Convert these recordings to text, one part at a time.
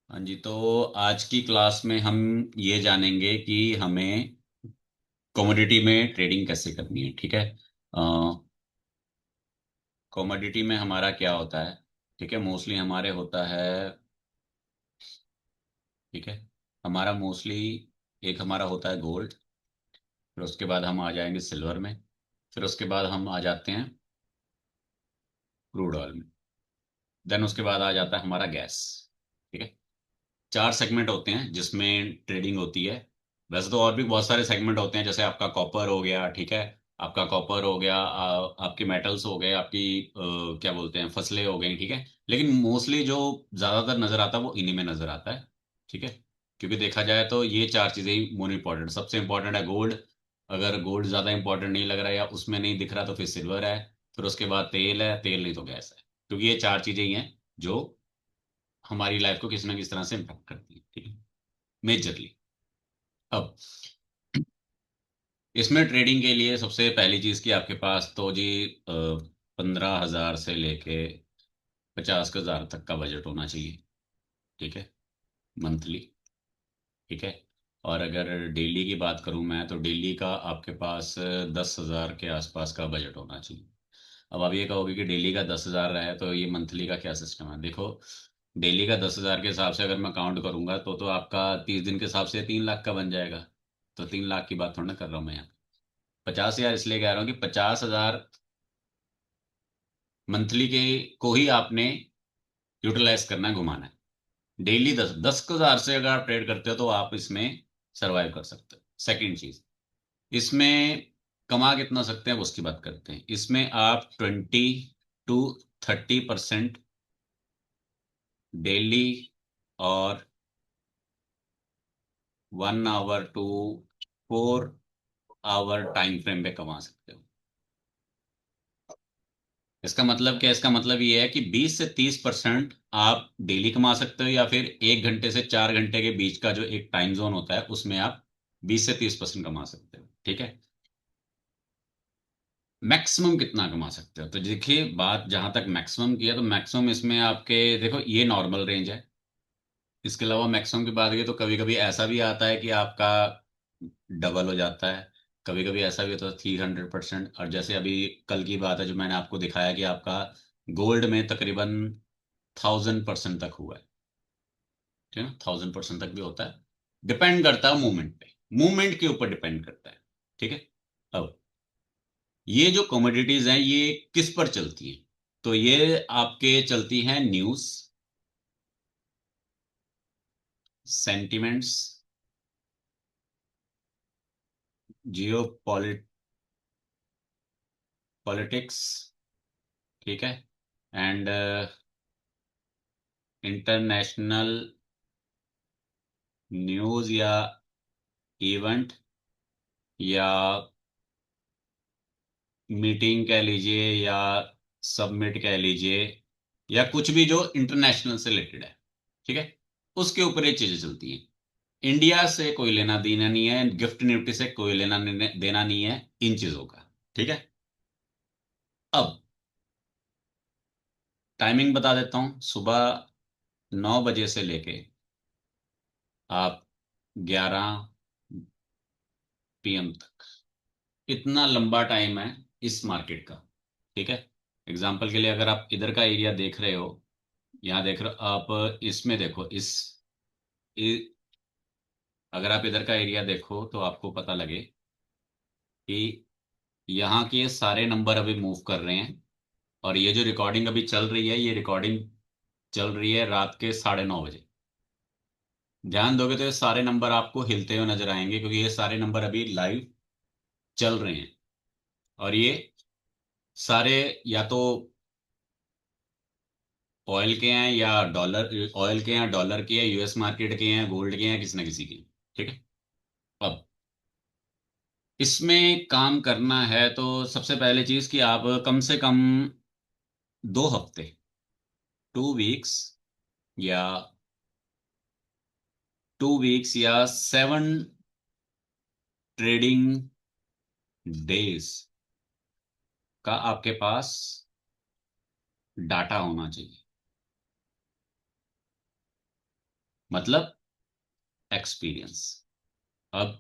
हाँ जी, तो आज की क्लास में हम ये जानेंगे कि हमें कमोडिटी में ट्रेडिंग कैसे करनी है। ठीक है। कमोडिटी में हमारा क्या होता है? ठीक है, मोस्टली हमारे होता है। ठीक है, हमारा मोस्टली एक हमारा होता है गोल्ड। फिर उसके बाद हम आ जाएंगे सिल्वर में। फिर उसके बाद हम आ जाते हैं क्रूड ऑयल में। देन उसके बाद आ जाता है हमारा गैस। ठीक है, चार सेगमेंट होते हैं जिसमें ट्रेडिंग होती है। वैसे तो और भी बहुत सारे सेगमेंट होते हैं, जैसे आपका कॉपर हो गया। ठीक है, आपका कॉपर हो गया, आपके मेटल्स हो गए, आपकी क्या बोलते हैं, फसलें हो गई। ठीक है, लेकिन मोस्टली जो ज्यादातर नजर आता है वो इन्हीं में नजर आता है। ठीक है, क्योंकि देखा जाए तो ये चार चीजें ही मोर इम्पोर्टेंट, सबसे इंपॉर्टेंट है गोल्ड। अगर गोल्ड ज्यादा इंपॉर्टेंट नहीं लग रहा है या उसमें नहीं दिख रहा तो फिर सिल्वर है। फिर उसके बाद तेल है, तेल नहीं तो गैस है, क्योंकि ये चार चीजें ही हैं जो हमारी लाइफ को किसी ना किसी तरह से इम्पैक्ट करती है। ठीक है, मेजरली। अब इसमें ट्रेडिंग के लिए सबसे पहली चीज की आपके पास तो जी 15,000 से लेके 50,000 तक का बजट होना चाहिए। ठीक है, मंथली। ठीक है, और अगर डेली की बात करूं मैं तो डेली का आपके पास 10,000 के आसपास का बजट होना चाहिए। अब आप ये कहोगे कि डेली का 10,000 है तो ये मंथली का क्या सिस्टम है? देखो, डेली का 10,000 के हिसाब से अगर मैं काउंट करूंगा तो आपका 30 दिन के हिसाब से 3 लाख का बन जाएगा। तो 3 लाख की बात थोड़ा ना कर रहा हूं मैं यहाँ। 50,000 इसलिए कह रहा हूँ कि 50,000 मंथली के को ही आपने यूटिलाइज करना है, घुमाना है। डेली 10,000 से अगर आप ट्रेड करते हो तो आप इसमें सरवाइव कर सकते हो। सेकेंड चीज, इसमें कमा कितना सकते हैं वो उसकी बात करते हैं। इसमें आप 20 to 30% डेली और 1 hour to 4 hour time frame पे कमा सकते हो। इसका मतलब क्या है? इसका मतलब ये है कि 20 से 30% आप डेली कमा सकते हो, या फिर 1 घंटे से 4 घंटे के बीच का जो एक टाइम जोन होता है उसमें आप 20 से 30% कमा सकते हो। ठीक है, मैक्सिमम कितना कमा सकते हो? तो देखिए, बात जहां तक मैक्सिमम की है तो मैक्सिमम इसमें आपके देखो ये नॉर्मल रेंज है। इसके अलावा मैक्सिमम की बात की तो कभी कभी ऐसा भी आता है कि आपका डबल हो जाता है। कभी कभी ऐसा भी होता है 300%। और जैसे अभी कल की बात है जो मैंने आपको दिखाया कि आपका गोल्ड में तकरीबन 1,000% तक हुआ है। ठीक है ना, 1,000% तक भी होता है। डिपेंड करता है मूवमेंट पे, मूवमेंट के ऊपर डिपेंड करता है। ठीक है। अब ये जो कमोडिटीज हैं ये किस पर चलती हैं? तो ये आपके चलती हैं न्यूज, सेंटिमेंट्स, जियो पॉलिटिक्स। ठीक है, एंड इंटरनेशनल न्यूज या इवेंट, या मीटिंग कह लीजिए, या सबमिट कह लीजिए, या कुछ भी जो इंटरनेशनल से रिलेटेड है। ठीक है, उसके ऊपर ये चीजें चलती हैं। इंडिया से कोई लेना देना नहीं है, गिफ्ट निफ्टी से कोई देना नहीं है इन चीजों का। ठीक है। अब टाइमिंग बता देता हूं। सुबह 9 बजे से लेके आप 11 PM तक, इतना लंबा टाइम है इस मार्केट का। ठीक है, एग्जाम्पल के लिए अगर आप इधर का एरिया देख रहे हो, यहाँ देख रहे हो आप, इसमें देखो इ, अगर आप इधर का एरिया देखो तो आपको पता लगे कि यहाँ के सारे नंबर अभी मूव कर रहे हैं। और ये जो रिकॉर्डिंग अभी चल रही है, ये रिकॉर्डिंग चल रही है रात के 9:30 बजे। ध्यान दोगे तो ये सारे नंबर आपको हिलते हुए नजर आएंगे, क्योंकि ये सारे नंबर अभी लाइव चल रहे हैं। और ये सारे या तो ऑयल के हैं या डॉलर, ऑयल के हैं, डॉलर के हैं, यूएस मार्केट के हैं, गोल्ड के हैं, किसी ना किसी के। ठीक है। अब इसमें काम करना है तो सबसे पहले चीज कि आप कम से कम 2 हफ्ते, 2 वीक्स, या 2 वीक्स या 7 ट्रेडिंग डेज का आपके पास डाटा होना चाहिए। मतलब एक्सपीरियंस। अब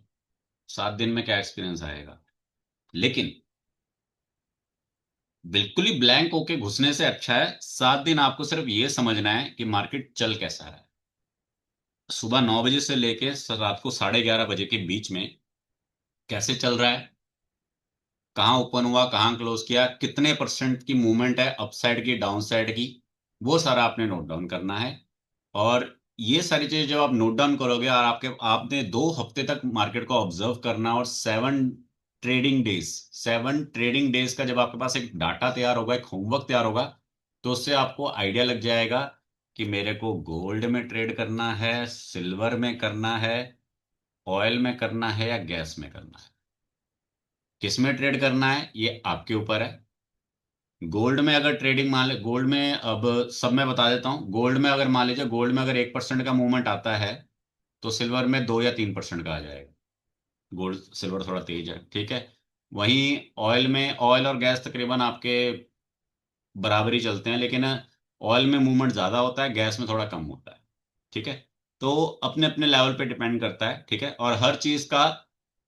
7 दिन में क्या एक्सपीरियंस आएगा? लेकिन बिल्कुल ही ब्लैंक होके घुसने से अच्छा है 7 दिन आपको सिर्फ ये समझना है कि मार्केट चल कैसा रहा है। सुबह 9 बजे से लेके रात को 11:30 बजे के बीच में कैसे चल रहा है, कहाँ ओपन हुआ, कहाँ क्लोज किया, कितने परसेंट की मूवमेंट है अपसाइड की डाउन साइड की, वो सारा आपने नोट डाउन करना है। और ये सारी चीजें जब आप नोट डाउन करोगे और आपके आपने 2 हफ्ते तक मार्केट को ऑब्जर्व करना और 7 ट्रेडिंग डेज, 7 ट्रेडिंग डेज का जब आपके पास एक डाटा तैयार होगा, एक होमवर्क तैयार होगा, तो उससे आपको आइडिया लग जाएगा कि मेरे को गोल्ड में ट्रेड करना है, सिल्वर में करना है, ऑयल में करना है या गैस में करना है। किस में ट्रेड करना है ये आपके ऊपर है। गोल्ड में अगर ट्रेडिंग मान ले, गोल्ड में अब सब मैं बता देता हूँ। गोल्ड में अगर मान लीजिए, गोल्ड में अगर 1% का मूवमेंट आता है तो सिल्वर में 2 या 3% का आ जाएगा। गोल्ड सिल्वर थोड़ा तेज है, ठीक है। वहीं ऑयल में, ऑयल और गैस तकरीबन आपके बराबरी चलते हैं, लेकिन ऑयल में मूवमेंट ज्यादा होता है, गैस में थोड़ा कम होता है, ठीक है। तो अपने अपने लेवल पे डिपेंड करता है, ठीक है। और हर चीज का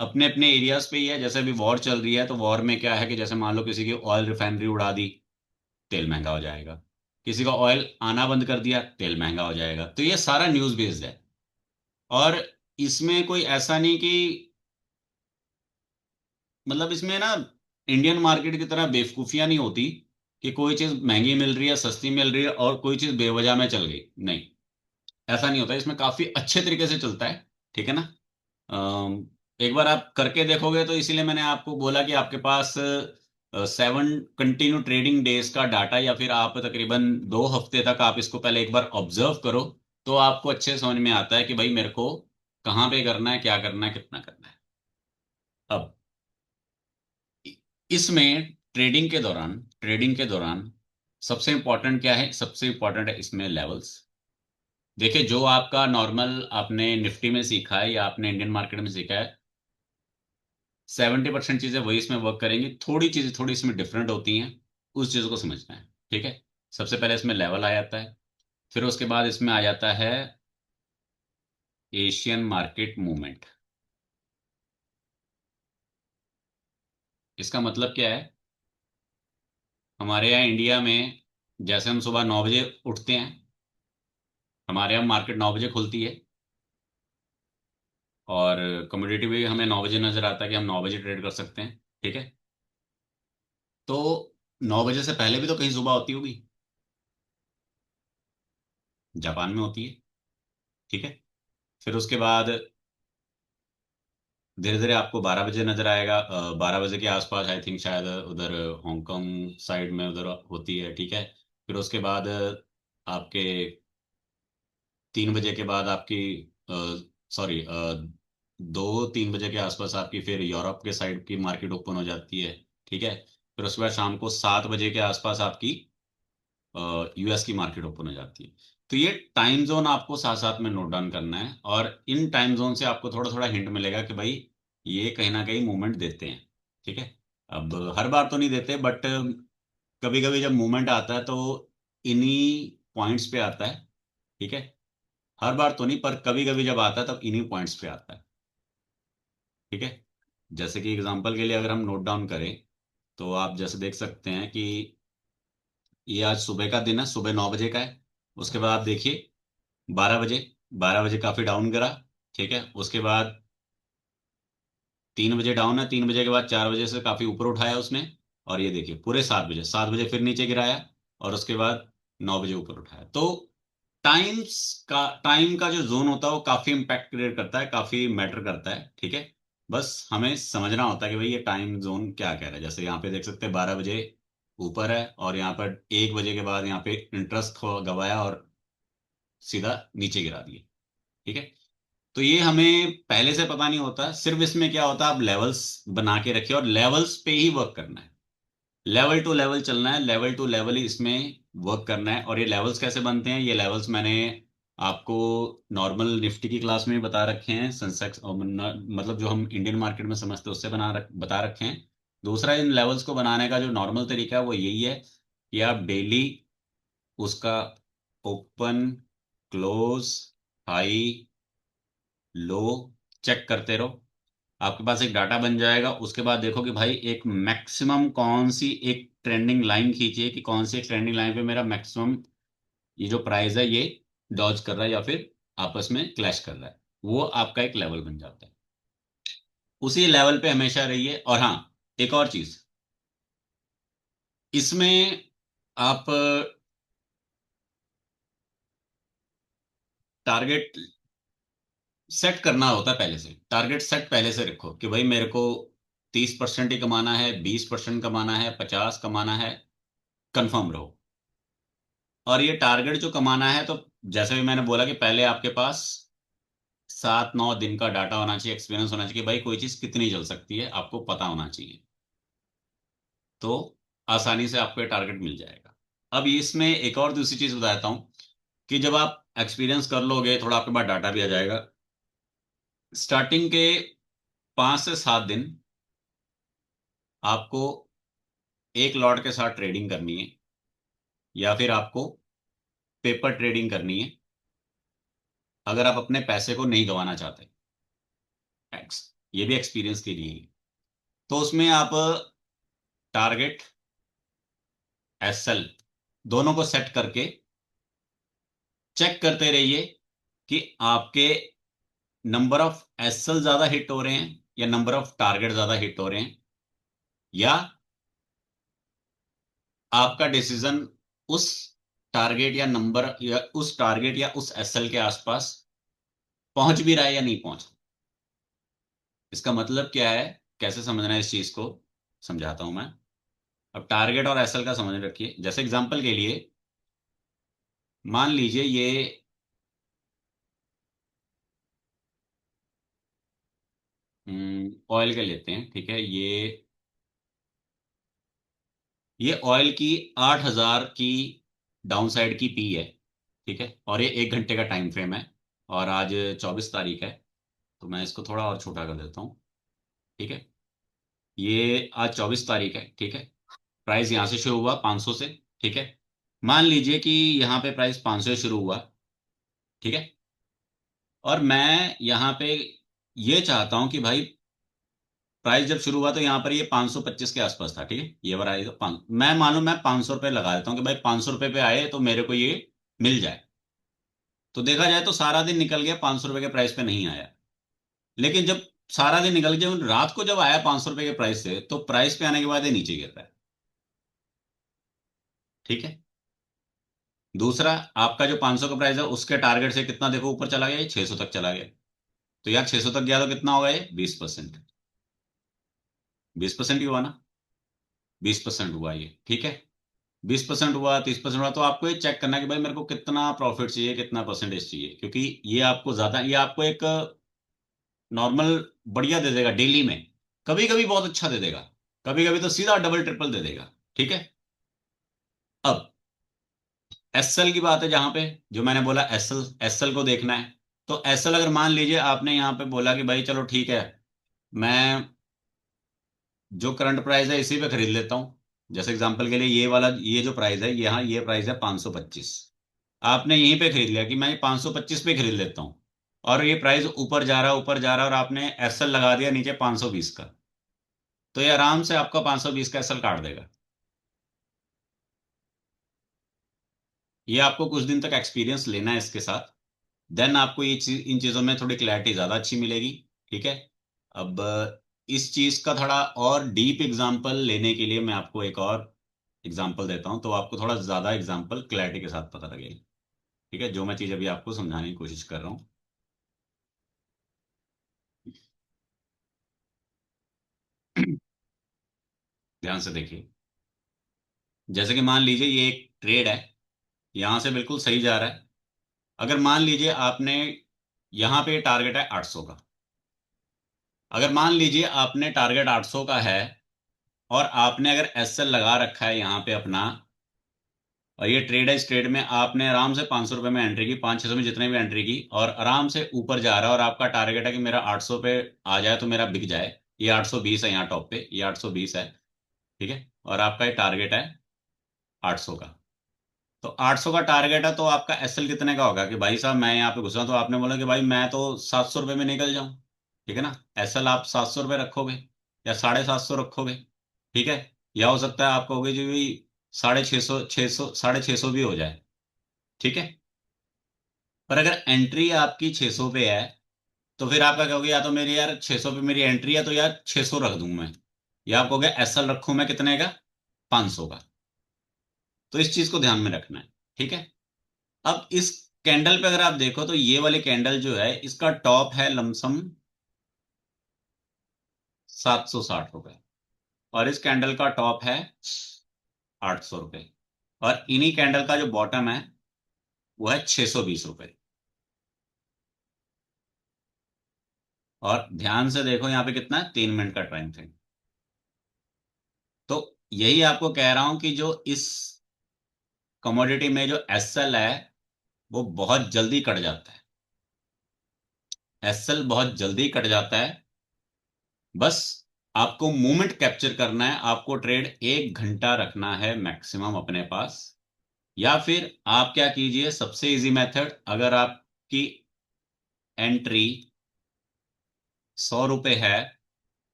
अपने अपने एरियाज पे ही है। जैसे अभी वॉर चल रही है तो वॉर में क्या है कि जैसे मान लो किसी की ऑयल रिफाइनरी उड़ा दी, तेल महंगा हो जाएगा। किसी का ऑयल आना बंद कर दिया, तेल महंगा हो जाएगा। तो ये सारा न्यूज बेस्ड है। और इसमें कोई ऐसा नहीं कि, मतलब इसमें ना इंडियन मार्केट की तरह बेवकूफियां नहीं होती कि कोई चीज महंगी मिल रही है, सस्ती मिल रही है और कोई चीज बेवजह में चल गई, नहीं। ऐसा नहीं होता, इसमें काफी अच्छे तरीके से चलता है, ठीक है ना। एक बार आप करके देखोगे तो इसीलिए मैंने आपको बोला कि आपके पास 7 कंटिन्यू ट्रेडिंग डेज का डाटा, या फिर आप तकरीबन 2 हफ्ते तक आप इसको पहले एक बार ऑब्जर्व करो, तो आपको अच्छे से समझ में आता है कि भाई मेरे को कहाँ पे करना है, क्या करना है, कितना करना है। अब इसमें ट्रेडिंग के दौरान सबसे इंपॉर्टेंट क्या है? सबसे इंपॉर्टेंट है इसमें लेवल्स। देखिए, जो आपका नॉर्मल आपने निफ्टी में सीखा है या आपने इंडियन मार्केट में सीखा है, 70% चीजें वही इसमें वर्क करेंगी। थोड़ी चीजें थोड़ी इसमें डिफरेंट होती हैं, उस चीज को समझना है, ठीक है। सबसे पहले इसमें लेवल आ जाता है, फिर उसके बाद इसमें आ जाता है एशियन मार्केट मूवमेंट। इसका मतलब क्या है? हमारे यहाँ इंडिया में जैसे हम सुबह 9 बजे उठते हैं, हमारे यहाँ मार्केट 9 बजे खुलती है, और कमोडिटी भी हमें 9 बजे नजर आता है कि हम 9 बजे ट्रेड कर सकते हैं, ठीक है। तो 9 बजे से पहले भी तो कहीं सुबह होती होगी, जापान में होती है, ठीक है। फिर उसके बाद धीरे धीरे आपको 12 बजे नजर आएगा, 12 बजे के आसपास आई थिंक शायद उधर हांगकांग साइड में उधर होती है, ठीक है। फिर उसके बाद आपके 3 बजे के बाद आपकी, सॉरी, 2-3 बजे के आसपास आपकी फिर यूरोप के साइड की मार्केट ओपन हो जाती है, ठीक है। फिर उसके बाद शाम को 7 बजे के आसपास आपकी यूएस की मार्केट ओपन हो जाती है। तो ये टाइम जोन आपको साथ साथ में नोट डाउन करना है, और इन टाइम जोन से आपको थोड़ा थोड़ा हिंट मिलेगा कि भाई ये कहीं ना कहीं मूवमेंट देते हैं, ठीक है। अब हर बार तो नहीं देते, बट कभी कभी जब मूवमेंट आता है तो इन्हीं पॉइंट्स पे आता है, ठीक है। हर बार तो नहीं, पर कभी कभी जब आता है तब इन्हीं पॉइंट्स पे आता है, ठीक है। जैसे कि एग्जांपल के लिए अगर हम नोट डाउन करें, तो आप जैसे देख सकते हैं कि ये आज सुबह का दिन है, सुबह 9 बजे का है। उसके बाद आप देखिए 12 बजे, 12 बजे काफी डाउन करा, ठीक है। उसके बाद 3 बजे डाउन है, 3 बजे के बाद 4 बजे से काफी ऊपर उठाया उसने, और ये देखिए पूरे 7 बजे, 7 बजे फिर नीचे गिराया, और उसके बाद 9 बजे ऊपर उठाया। तो टाइम का जो जोन होता है वो काफी इंपैक्ट क्रिएट करता है, काफी मैटर करता है, ठीक है। बस हमें समझना होता है कि भाई ये टाइम जोन क्या कह रहा है। जैसे यहाँ पे देख सकते हैं 12 बजे ऊपर है, और यहाँ पर 1 बजे के बाद यहाँ पे इंटरेस्ट गवाया और सीधा नीचे गिरा दिए, ठीक है। तो ये हमें पहले से पता नहीं होता, सिर्फ इसमें क्या होता है, आप लेवल्स बना के रखिए और लेवल्स पे ही वर्क करना है। लेवल टू लेवल चलना है, लेवल टू लेवल ही इसमें वर्क करना है। और ये लेवल्स कैसे बनते हैं? ये लेवल्स मैंने आपको नॉर्मल निफ्टी की क्लास में भी बता रखे हैं, सेंसेक्स और मतलब जो हम इंडियन मार्केट में समझते हैं उससे बता रखे हैं। दूसरा, इन लेवल्स को बनाने का जो नॉर्मल तरीका है वो यही है कि आप डेली उसका ओपन, क्लोज, हाई, लो, चेक करते रहो। आपके पास एक डाटा बन जाएगा। उसके बाद देखो कि भाई एक मैक्सिमम कौन सी एक ट्रेंडिंग लाइन खींचिए, कि कौन सी एक ट्रेंडिंग लाइन पे मेरा मैक्सिमम ये जो प्राइस है ये डॉज कर रहा है या फिर आपस में क्लैश कर रहा है। वो आपका एक लेवल बन जाता है। उसी लेवल पे हमेशा रहिए। और हाँ, एक और चीज इसमें, आप टारगेट सेट करना होता है पहले से। टारगेट सेट पहले से रखो कि भाई मेरे को 30% ही कमाना है, 20% कमाना है, 50 कमाना है। कंफर्म रहो। और ये टारगेट जो कमाना है, तो जैसे भी मैंने बोला कि पहले आपके पास 7-9 दिन का डाटा होना चाहिए, एक्सपीरियंस होना चाहिए कि भाई कोई चीज कितनी चल सकती है, आपको पता होना चाहिए। तो आसानी से आपको ये टारगेट मिल जाएगा। अब इसमें एक और दूसरी चीज बताता हूँ कि जब आप एक्सपीरियंस कर लोगे, थोड़ा आपके पास डाटा भी आ जाएगा। स्टार्टिंग के 5 से 7 दिन आपको एक लॉट के साथ ट्रेडिंग करनी है, या फिर आपको पेपर ट्रेडिंग करनी है, अगर आप अपने पैसे को नहीं गंवाना चाहते। ये भी एक्सपीरियंस के लिए ही। तो उसमें आप टारगेट, एसएल दोनों को सेट करके चेक करते रहिए कि आपके नंबर ऑफ एसएल ज्यादा हिट हो रहे हैं या नंबर ऑफ टारगेट ज्यादा हिट हो रहे हैं, या आपका डिसीजन उस टारगेट या नंबर या उस टारगेट या उस एसएल के आसपास पहुंच भी रहा है या नहीं पहुंच रहा। इसका मतलब क्या है, कैसे समझना है इस चीज को, समझाता हूं मैं। अब टारगेट और एसएल का समझ रखिए। जैसे एग्जांपल के लिए मान लीजिए ये ऑयल के लेते हैं, ठीक है। ये ऑयल की 8,000 की डाउन साइड की पी है, ठीक है। और ये 1 घंटे का टाइम फ्रेम है। और आज 24 तारीख है, तो मैं इसको थोड़ा और छोटा कर देता हूँ, ठीक है। ये आज 24 तारीख है, ठीक है। प्राइस यहाँ से शुरू हुआ 500 से, ठीक है। मान लीजिए कि यहाँ पे प्राइस 500 से शुरू हुआ, ठीक है। और मैं यहाँ पे ये चाहता हूँ कि भाई प्राइस जब शुरू हुआ तो यहाँ पर ये 525 के आसपास था, ठीक है। ये वाला तो मैं मालूम मैं 500 रुपये लगा देता हूँ कि भाई 500 रुपये पे आए तो मेरे को ये मिल जाए। तो देखा जाए तो सारा दिन निकल गया, 500 रुपये के प्राइस पे नहीं आया। लेकिन जब सारा दिन निकल गया, रात को जब आया 500 रुपये के प्राइस से, तो प्राइस पे आने के बाद ये नीचे गिर रहा है, ठीक है। दूसरा, आपका जो 500 का प्राइस है उसके टारगेट से कितना देखो ऊपर चला गया, ये 600 तक चला गया। तो यार 600 तक गया तो कितना होगा ये, 20%। 20% ही हुआ ना, 20% हुआ ये, ठीक है। 20% हुआ, 30% हुआ, तो आपको ये चेक करना है कि भाई मेरे को कितना प्रॉफिट चाहिए, कितना परसेंटेज चाहिए। क्योंकि ये आपको ज्यादा, ये आपको एक नॉर्मल बढ़िया दे देगा डेली में, कभी कभी बहुत अच्छा दे देगा, कभी कभी तो सीधा डबल ट्रिपल दे देगा, ठीक है। अब एसएल की बात है, जहां पे जो मैंने बोला एसएल, एसएल को देखना है। तो एसएल अगर मान लीजिए आपने यहाँ पे बोला कि भाई चलो ठीक है, मैं जो करंट प्राइस है इसी पे खरीद लेता हूँ। जैसे एग्जांपल के लिए ये वाला, ये जो प्राइस है, यहाँ ये प्राइस है 525। आपने यहीं पे खरीद लिया कि मैं 525 पे खरीद लेता हूँ, और ये प्राइस ऊपर जा रहा है, ऊपर जा रहा है, और आपने एसएल लगा दिया नीचे 520 का, तो ये आराम से आपका 520 का एसएल काट देगा। ये आपको कुछ दिन तक एक्सपीरियंस लेना है इसके साथ। देन आपको ये चीज, इन चीज़ों में थोड़ी क्लैरिटी ज़्यादा अच्छी मिलेगी, ठीक है। अब इस चीज़ का थोड़ा और डीप एग्जाम्पल लेने के लिए मैं आपको एक और एग्जाम्पल देता हूँ, तो आपको थोड़ा ज़्यादा एग्जाम्पल क्लैरिटी के साथ पता लगेगा, ठीक है, जो मैं चीज़ अभी आपको समझाने की कोशिश कर रहा हूँ। ध्यान से देखिए। जैसे कि मान लीजिए ये एक ट्रेड है, यहाँ से बिल्कुल सही जा रहा है। अगर मान लीजिए आपने यहाँ पे टारगेट है 800 का। अगर मान लीजिए आपने टारगेट 800 का है, और आपने अगर एसएल लगा रखा है यहाँ पे अपना, और ये ट्रेड है, इस ट्रेड में आपने आराम से 500 रुपये में एंट्री की, 500-600 में जितने भी एंट्री की, और आराम से ऊपर जा रहा है, और आपका टारगेट है कि मेरा 800 पे आ जाए तो मेरा बिक जाए। ये 820 है, यहाँ टॉप पे ये 820 है, ठीक है। और आपका ये टारगेट है 800 का। तो 800 का टारगेट है, तो आपका एसएल कितने का होगा कि भाई साहब मैं यहाँ पे घुसा, तो आपने बोला कि भाई मैं तो 700 रुपये में निकल जाऊं। ठीक है ना, एसएल आप 700 रुपये रखोगे या 750 रखोगे। ठीक है, या हो सकता है आप कहोगे जी भाई 650, 600, 650 भी हो जाए। ठीक है, पर अगर एंट्री आपकी 600 पे है, तो फिर आपका कहोगे या तो मेरी यार 600 पे मेरी एंट्री है तो यार 600 रख दूं मैं, या आप कहोगे एसएल रखूं मैं कितने का, 500 का। तो इस चीज को ध्यान में रखना है। ठीक है, अब इस कैंडल पे अगर आप देखो तो ये वाली कैंडल जो है इसका टॉप है लमसम 760 रुपए, और इस कैंडल का टॉप है 800 रुपए, और इन्हीं कैंडल का जो बॉटम है वो है 620 रुपए। और ध्यान से देखो यहाँ पे कितना है, 3 मिनट का टाइम फ्रेम। तो यही आपको कह रहा हूं कि जो इस कमोडिटी में जो एसएल है वो बहुत जल्दी कट जाता है। एसएल बहुत जल्दी कट जाता है। बस आपको मूवमेंट कैप्चर करना है, आपको ट्रेड 1 घंटा रखना है मैक्सिमम अपने पास। या फिर आप क्या कीजिए, सबसे इजी मेथड, अगर आपकी एंट्री 100 रुपये है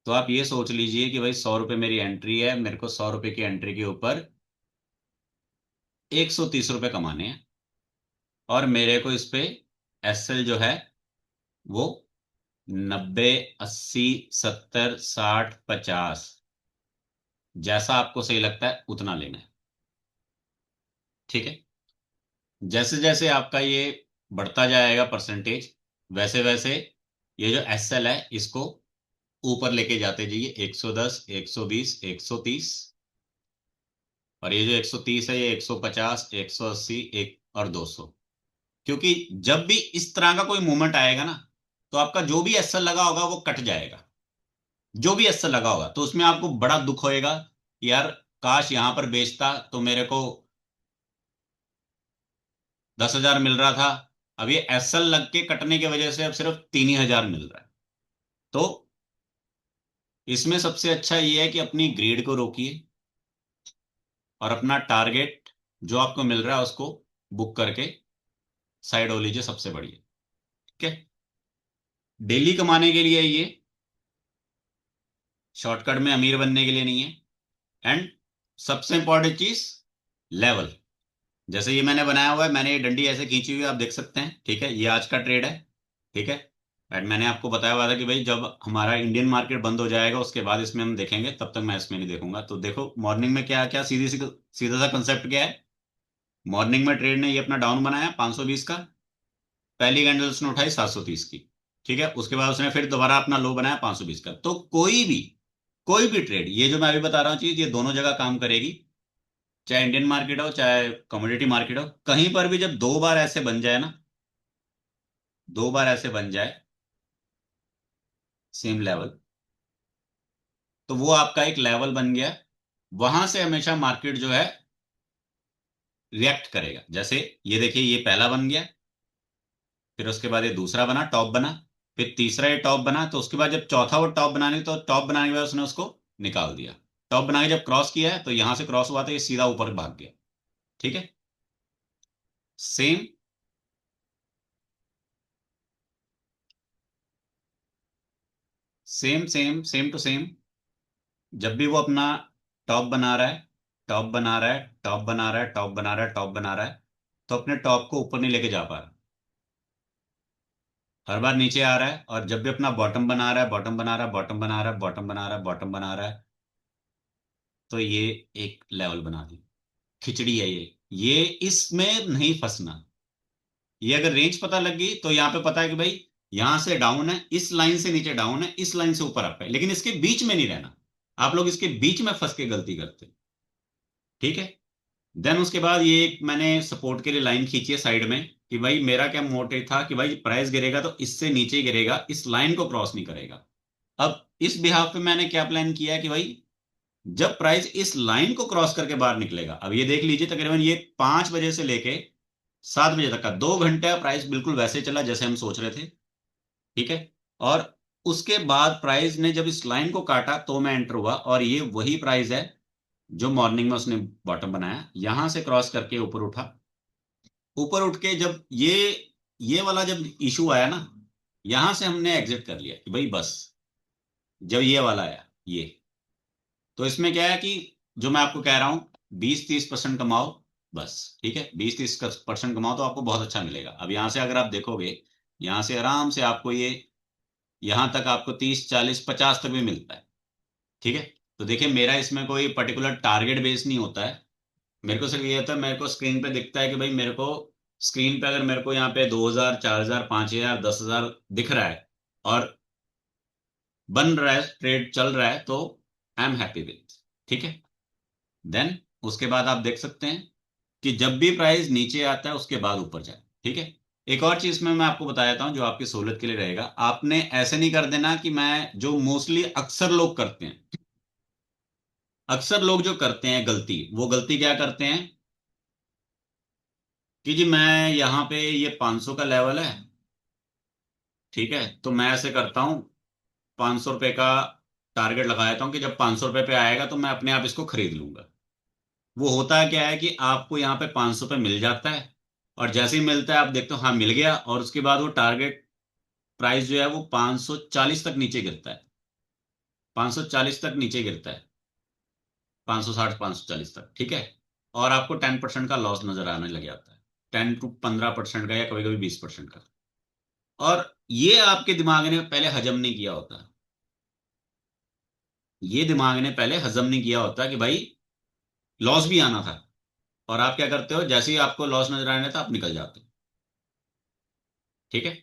तो आप ये सोच लीजिए कि भाई 100 रुपये मेरी एंट्री है, मेरे को 100 रुपये की एंट्री के ऊपर 130 रुपये कमाने हैं, और मेरे को इस पे एसएल जो है वो 90, 80, 70, 60, 50, जैसा आपको सही लगता है उतना लेना है। ठीक है, जैसे जैसे आपका ये बढ़ता जाएगा परसेंटेज, वैसे वैसे ये जो एसएल है इसको ऊपर लेके जाते जाइए, 110, 120, 130, और ये जो 130 है ये 150, 180, एक और 200। क्योंकि जब भी इस तरह का कोई मूवमेंट आएगा ना, तो आपका जो भी एसएल लगा होगा वो कट जाएगा। जो भी एसएल लगा होगा तो उसमें आपको बड़ा दुख होएगा कि यार काश यहां पर बेचता तो मेरे को 10,000 मिल रहा था। अब ये एसएल लग के कटने की वजह से अब सिर्फ 3 ही हजार मिल रहा है। तो इसमें सबसे अच्छा ये है कि अपनी ग्रीड को रोकिए और अपना टारगेट जो आपको मिल रहा है उसको बुक करके साइड हो लीजिए, सबसे बढ़िया। ठीक है, डेली कमाने के लिए ये, शॉर्टकट में अमीर बनने के लिए नहीं है। एंड सबसे इंपॉर्टेंट चीज, लेवल। जैसे ये मैंने बनाया हुआ है, मैंने ये डंडी ऐसे खींची हुई है, आप देख सकते हैं। ठीक है, ये आज का ट्रेड है। ठीक है, एंड मैंने आपको बताया हुआ था कि भाई जब हमारा इंडियन मार्केट बंद हो जाएगा उसके बाद इसमें हम देखेंगे, तब तक मैं इसमें नहीं देखूंगा। तो देखो मॉर्निंग में क्या क्या सीधा सा कंसेप्ट क्या है। मॉर्निंग में ट्रेड ने ये अपना डाउन बनाया 520 का, पहली कैंडल उसने उठाई 730 की। ठीक है, उसके बाद उसने फिर दोबारा अपना लो बनाया 520 का। तो कोई भी ट्रेड, ये जो मैं अभी बता रहा हूँ चीज, ये दोनों जगह काम करेगी। चाहे इंडियन मार्केट हो चाहे कमोडिटी मार्केट हो, कहीं पर भी जब 2 बार ऐसे बन जाए ना, 2 बार ऐसे बन जाए सेम लेवल, तो वो आपका एक लेवल बन गया। वहां से हमेशा मार्केट जो है रिएक्ट करेगा। जैसे ये देखिए, ये पहला बन गया, फिर उसके बाद ये दूसरा बना, टॉप बना, फिर तीसरा ये टॉप बना, तो उसके बाद जब चौथा वो टॉप बनाने, तो टॉप बनाने के बाद उसने उसको निकाल दिया। टॉप बना के जब क्रॉस किया है तो यहां से क्रॉस हुआ तो ये सीधा ऊपर भाग गया। ठीक है, same same same same to same, जब भी वो अपना टॉप बना रहा है, टॉप बना रहा है, टॉप बना रहा है, टॉप बना रहा है, टॉप बना रहा है, तो अपने टॉप को ऊपर नहीं लेके जा पा रहा, हर बार नीचे आ रहा है। और जब भी अपना बॉटम बना रहा है, बॉटम बना रहा है, बॉटम बना रहा है, बॉटम बना रहा है, बॉटम बना रहा है, तो ये एक लेवल बना दी। खिचड़ी है ये इसमें नहीं फंसना। ये अगर रेंज पता लग गई तो यहाँ पे पता है कि भाई यहां से डाउन है, इस लाइन से नीचे डाउन है, इस लाइन से ऊपर अप है, लेकिन इसके बीच में नहीं रहना। आप लोग इसके बीच में फंस के गलती करते हैं। ठीक है, देन उसके बाद ये एक मैंने सपोर्ट के लिए लाइन खींची है साइड में, कि भाई मेरा क्या मोटिव था कि भाई प्राइस गिरेगा तो इससे नीचे गिरेगा, इस लाइन को क्रॉस नहीं करेगा। अब इस बिहाफ पे मैंने क्या प्लान किया कि भाई जब प्राइस इस लाइन को क्रॉस करके बाहर निकलेगा, अब ये देख लीजिए तकरीबन ये 5 बजे से लेके 7 बजे तक का 2 घंटे प्राइस बिल्कुल वैसे चला जैसे हम सोच रहे थे। ठीक है, और उसके बाद प्राइस ने जब इस लाइन को काटा तो मैं एंटर हुआ, और ये वही प्राइस है जो मॉर्निंग में उसने बॉटम बनाया, यहां से क्रॉस करके ऊपर उठा। ऊपर उठ के जब ये वाला जब इशू आया ना, यहां से हमने एग्जिट कर लिया कि भाई बस। जब ये वाला आया ये, तो इसमें क्या है कि जो मैं आपको कह रहा हूं, 20-30% कमाओ बस। ठीक है, 20-30% कमाओ तो आपको बहुत अच्छा मिलेगा। अब यहां से अगर आप देखोगे, यहां से आराम से आपको ये, यहां तक आपको 30-40-50 तक भी मिलता है। ठीक है। तो देखिए, मेरा इसमें कोई पर्टिकुलर टारगेट बेस नहीं होता है। मेरे को सिर्फ ये होता है, मेरे को स्क्रीन पे दिखता है कि भाई मेरे को स्क्रीन पे अगर मेरे को यहाँ पे 2,000, 4,000, 5,000, 10,000 दिख रहा है और बन रहा है, ट्रेड चल रहा है, तो आई एम हैप्पी विथ। ठीक है। देन उसके बाद आप देख सकते हैं कि जब भी प्राइस नीचे आता है उसके बाद ऊपर जाए। ठीक है। एक और चीज में मैं आपको बता देता हूं जो आपकी सहूलियत के लिए रहेगा। आपने ऐसे नहीं कर देना कि मैं, जो मोस्टली अक्सर लोग करते हैं, अक्सर लोग जो करते हैं गलती, वो गलती क्या करते हैं कि जी मैं यहाँ पे ये 500 का लेवल है। ठीक है, तो मैं ऐसे करता हूँ, 500 रुपये का टारगेट लगा देता हूँ कि जब 500 रुपये पे आएगा तो मैं अपने आप इसको खरीद लूंगा। वो होता क्या है कि आपको यहाँ पे 500 पे मिल जाता है, और जैसे ही मिलता है आप देखते हो हाँ मिल गया, और उसके बाद वो टारगेट प्राइस जो है वो 540 तक नीचे गिरता है। 540 तक नीचे गिरता है, 560, 540 तक। ठीक है। और आपको 10% का लॉस नजर आने लग जाता है, 10 to 15% का, या कभी कभी 20% का। और ये आपके दिमाग ने पहले हजम नहीं किया होता। ये दिमाग ने पहले हजम नहीं किया होता कि भाई लॉस भी आना था। और आप क्या करते हो, जैसे ही आपको लॉस नजर आने लगता आप निकल जाते हो। ठीक है।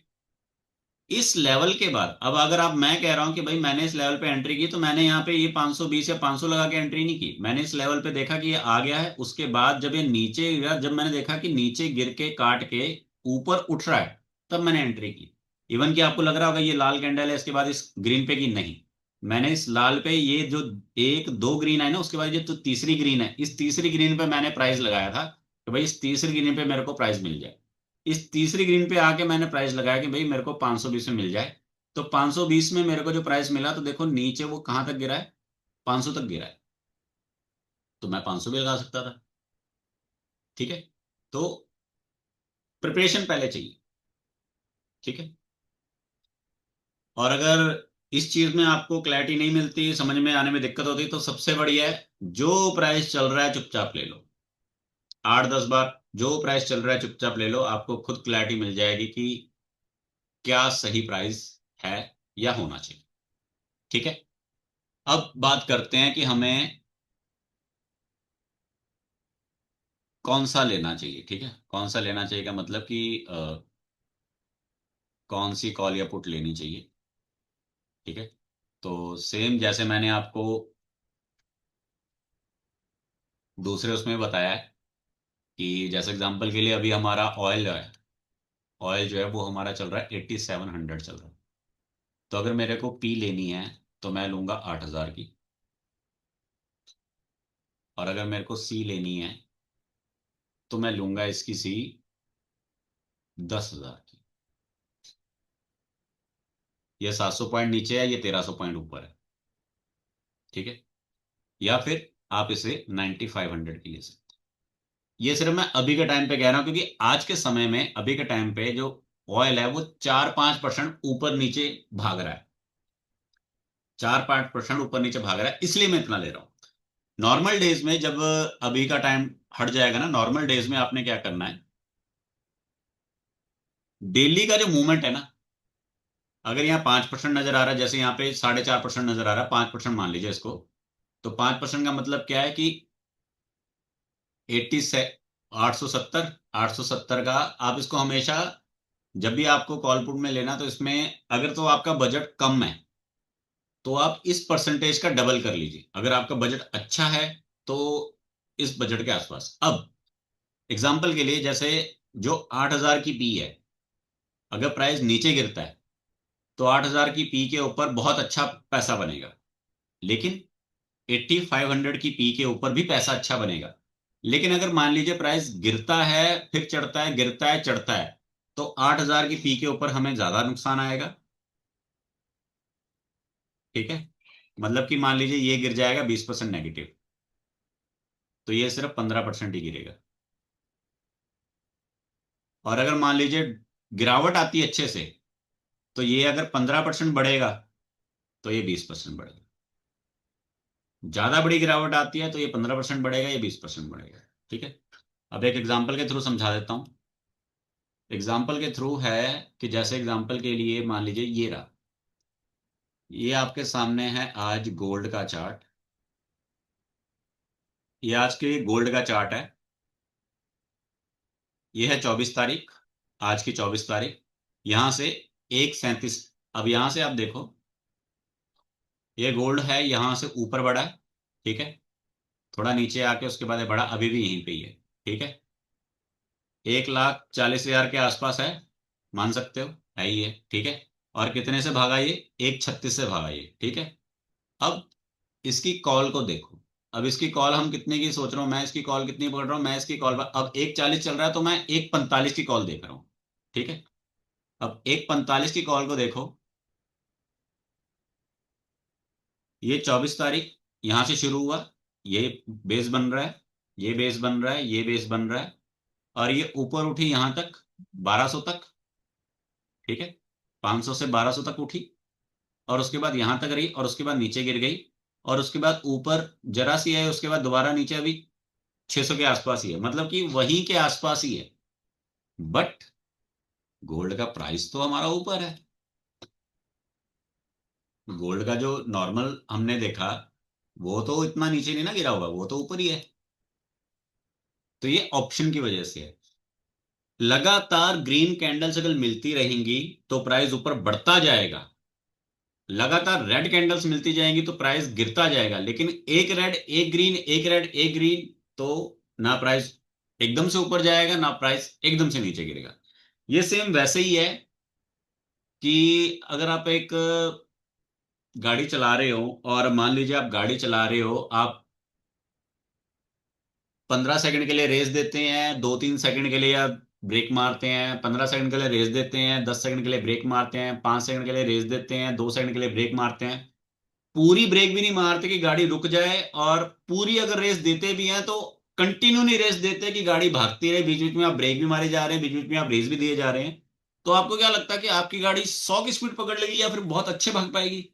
इस लेवल के बाद अब अगर आप, मैं कह रहा हूं कि भाई मैंने इस लेवल पे एंट्री की, तो मैंने यहाँ पे ये 520 या 500 लगा के एंट्री नहीं की। मैंने इस लेवल पे देखा कि ये आ गया है, उसके बाद जब ये नीचे गिरा, जब मैंने देखा कि नीचे गिर के काट के ऊपर उठ रहा है, तब मैंने एंट्री की। इवन कि आपको लग रहा होगा ये लाल कैंडल है, इसके बाद इस ग्रीन पे की नहीं। मैंने इस लाल पे, ये जो एक दो ग्रीन है ना, उसके बाद ये तो तीसरी ग्रीन है, इस तीसरी ग्रीन पे मैंने प्राइस लगाया था कि भाई इस तीसरी ग्रीन पे मेरे को प्राइस मिल जाए। इस तीसरी ग्रीन पे आके मैंने प्राइस लगाया कि भाई मेरे को 520 में मिल जाए। तो 520 में मेरे को जो प्राइस मिला, तो देखो नीचे वो कहां तक गिरा है, 500 तक गिरा है। तो मैं 500 भी लगा सकता था। ठीक है। तो प्रिपरेशन पहले चाहिए। ठीक है। और अगर इस चीज में आपको क्लैरिटी नहीं मिलती, समझ में आने में दिक्कत होती, तो सबसे बढ़िया है, जो प्राइस चल रहा है चुपचाप ले लो। 8-10 बार जो प्राइस चल रहा है चुपचाप ले लो, आपको खुद क्लैरिटी मिल जाएगी कि क्या सही प्राइस है या होना चाहिए। ठीक है। अब बात करते हैं कि हमें कौन सा लेना चाहिए। ठीक है, कौन सा लेना चाहिए का मतलब कि कौन सी कॉल या पुट लेनी चाहिए। ठीक है। तो सेम जैसे मैंने आपको दूसरे उसमें बताया है कि जैसे एग्जांपल के लिए अभी हमारा ऑयल है, ऑयल जो है वो हमारा चल रहा है 8700 चल रहा है। तो अगर मेरे को पी लेनी है तो मैं लूंगा 8,000 की, और अगर मेरे को सी लेनी है तो मैं लूंगा इसकी सी 10,000 की। ये 700 पॉइंट नीचे है, ये 1,300 पॉइंट ऊपर है। ठीक है। या फिर आप इसे 9,500 की ले सकते हैं। ये सिर्फ मैं अभी के टाइम पे कह रहा हूं, क्योंकि आज के समय में अभी के टाइम पे जो ऑयल है वो 4-5% ऊपर नीचे भाग रहा है। 4-5% ऊपर नीचे भाग रहा है, इसलिए मैं इतना ले रहा हूं। नॉर्मल डेज में जब अभी का टाइम हट जाएगा ना, नॉर्मल डेज में आपने क्या करना है, डेली का जो मूवमेंट है ना, अगर यहाँ 5% नजर आ रहा है, जैसे यहाँ पे 4.5% नजर आ रहा है, 5% मान लीजिए इसको। तो 5% का मतलब क्या है कि 80 से 870, 870 का आप इसको हमेशा, जब भी आपको कॉल पुट में लेना, तो इसमें अगर तो आपका बजट कम है तो आप इस परसेंटेज का डबल कर लीजिए। अगर आपका बजट अच्छा है तो इस बजट के आसपास। अब एग्जाम्पल के लिए, जैसे जो 8,000 की पी है, अगर प्राइस नीचे गिरता है तो 8,000 की पी के ऊपर बहुत अच्छा पैसा बनेगा। लेकिन 8,500 की पी के ऊपर भी पैसा अच्छा बनेगा। लेकिन अगर मान लीजिए प्राइस गिरता है, फिर चढ़ता है, गिरता है, चढ़ता है, तो 8,000 की पी के ऊपर हमें ज्यादा नुकसान आएगा। ठीक है। मतलब कि मान लीजिए ये गिर जाएगा 20% नेगेटिव, तो ये सिर्फ 15% ही गिरेगा। और अगर मान लीजिए गिरावट आती है अच्छे से, तो ये अगर 15% बढ़ेगा तो ये 20% बढ़ेगा। ज्यादा बड़ी गिरावट आती है तो ये 15% बढ़ेगा, ये 20% बढ़ेगा। ठीक है। अब एक एग्जाम्पल के थ्रू समझा देता हूं। एग्जाम्पल के थ्रू है कि जैसे एग्जाम्पल के लिए मान लीजिए ये रहा, ये आपके सामने है आज गोल्ड का चार्ट। ये आज के गोल्ड का चार्ट है। ये है 24 तारीख, आज की 24 तारीख। यहां से 1:37। अब यहां से आप देखो, ये गोल्ड है, यहां से ऊपर बढ़ा है। ठीक है। थोड़ा नीचे आके उसके बाद ये बढ़ा, अभी भी यहीं पे ही है। ठीक है। 1,40,000 के आसपास है, मान सकते हो, है ही है। ठीक है। और कितने से भागा ये? 1:36 से भागा ये। ठीक है। अब इसकी कॉल को देखो। अब इसकी कॉल हम कितने की सोच रहा हूं, मैं इसकी कॉल कितनी पकड़ रहा हूं, मैं इसकी कॉल पर अब 1:40 चल रहा है तो मैं 1:45 की कॉल देख रहा हूं। ठीक है। अब 1:45 की कॉल को देखो। ये 24 तारीख यहां से शुरू हुआ, ये बेस बन रहा है, ये बेस बन रहा है, ये बेस बन रहा है, और ये ऊपर उठी यहां तक, 1200 तक। ठीक है। 500 से 1200 तक उठी, और उसके बाद यहां तक रही, और उसके बाद नीचे गिर गई, और उसके बाद ऊपर जरा सी है, उसके बाद दोबारा नीचे, अभी 600 के आसपास ही है, मतलब कि वहीं के आसपास ही है। बट गोल्ड का प्राइस तो हमारा ऊपर है। गोल्ड का जो नॉर्मल हमने देखा, वो तो इतना नीचे नहीं ना गिरा होगा, वो तो ऊपर ही है। तो ये ऑप्शन की वजह से है। लगातार ग्रीन कैंडल्स अगर मिलती रहेंगी तो प्राइस ऊपर बढ़ता जाएगा। लगातार रेड कैंडल्स मिलती जाएंगी तो प्राइस गिरता जाएगा। लेकिन एक रेड एक ग्रीन, एक रेड एक ग्रीन, तो ना प्राइस एकदम से ऊपर जाएगा, ना प्राइस एकदम से नीचे गिरेगा। ये सेम वैसे ही है कि अगर आप एक गाड़ी चला रहे हो, और मान लीजिए आप गाड़ी चला रहे हो, आप 15 सेकंड के लिए रेस देते हैं, 2-3 सेकंड के लिए आप ब्रेक मारते हैं, 15 सेकंड के लिए रेस देते हैं, 10 सेकंड के लिए ब्रेक मारते हैं, 5 सेकंड के लिए रेस देते हैं, 2 सेकंड के लिए ब्रेक मारते हैं। पूरी ब्रेक भी नहीं मारते कि गाड़ी रुक जाए, और पूरी अगर रेस देते भी हैं तो कंटिन्यू नहीं रेस देते कि गाड़ी भागती रहे, बीच बीच में आप ब्रेक भी मारे जा रहे हैं, बीच बीच में आप रेस भी दिए जा रहे हैं। तो आपको क्या लगता है कि आपकी गाड़ी 100 की स्पीड पकड़ लेगी या फिर बहुत अच्छे भाग पाएगी?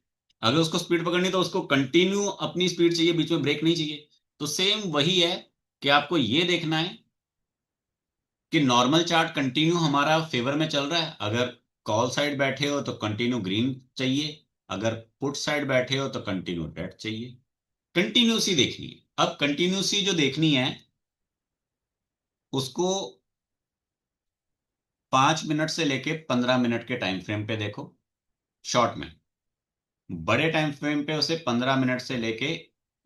अगर उसको स्पीड पकड़नी तो उसको कंटिन्यू अपनी स्पीड चाहिए, बीच में ब्रेक नहीं चाहिए। तो सेम वही है कि आपको ये देखना है कि नॉर्मल चार्ट कंटिन्यू हमारा फेवर में चल रहा है। अगर कॉल साइड बैठे हो तो कंटिन्यू ग्रीन चाहिए, अगर पुट साइड बैठे हो तो कंटिन्यू रेड चाहिए। कंटिन्यूसी देखनी है। अब कंटिन्यूसी जो देखनी है, उसको 5 मिनट से लेके 15 मिनट के टाइम फ्रेम पे देखो, शॉर्ट में। बड़े टाइम फ्रेम पे उसे 15 मिनट से लेके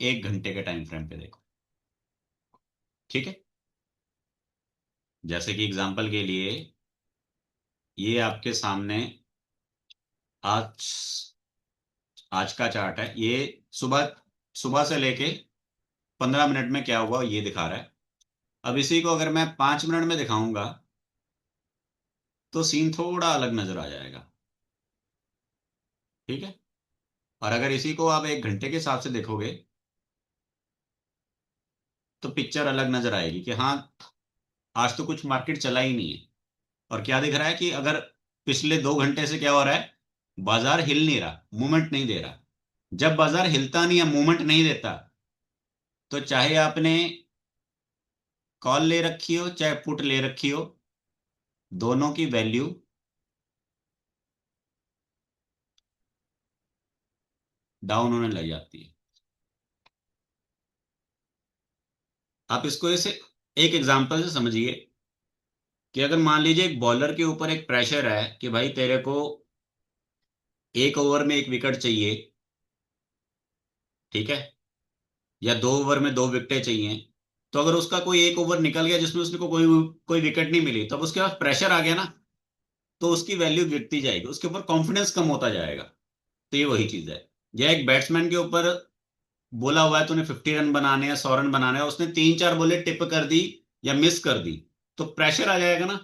1 घंटे के टाइम फ्रेम पे देखो। ठीक है। जैसे कि एग्जांपल के लिए, ये आपके सामने आज आज का चार्ट है। ये सुबह सुबह से लेके 15 मिनट में क्या हुआ ये दिखा रहा है। अब इसी को अगर मैं 5 मिनट में दिखाऊंगा तो सीन थोड़ा अलग नजर आ जाएगा। ठीक है। और अगर इसी को आप 1 घंटे के हिसाब से देखोगे तो पिक्चर अलग नजर आएगी कि हाँ, आज तो कुछ मार्केट चला ही नहीं है। और क्या दिख रहा है कि अगर पिछले 2 घंटे से क्या हो रहा है, बाजार हिल नहीं रहा, मूवमेंट नहीं दे रहा। जब बाजार हिलता नहीं है, मूवमेंट नहीं देता, तो चाहे आपने कॉल ले रखी हो चाहे पुट ले रखी हो, दोनों की वैल्यू डाउन होने लग जाती है। आप इसको ऐसे एक एग्जांपल से समझिए कि अगर मान लीजिए एक बॉलर के ऊपर एक प्रेशर है कि भाई तेरे को 1 ओवर में 1 विकेट चाहिए। ठीक है। या 2 ओवर में 2 विकेटें चाहिए। तो अगर उसका कोई 1 ओवर निकल गया जिसमें उसको कोई कोई विकेट नहीं मिली, तब उसके पास प्रेशर आ गया ना, तो उसकी वैल्यू गिरती जाएगी, उसके ऊपर कॉन्फिडेंस कम होता जाएगा। तो ये वही चीज है। या एक बैट्समैन के ऊपर बोला हुआ है तूने 50 रन बनाने हैं, 100 रन बनाने हैं, उसने 3-4 बॉलें टिप कर दी या मिस कर दी, तो प्रेशर आ जाएगा ना।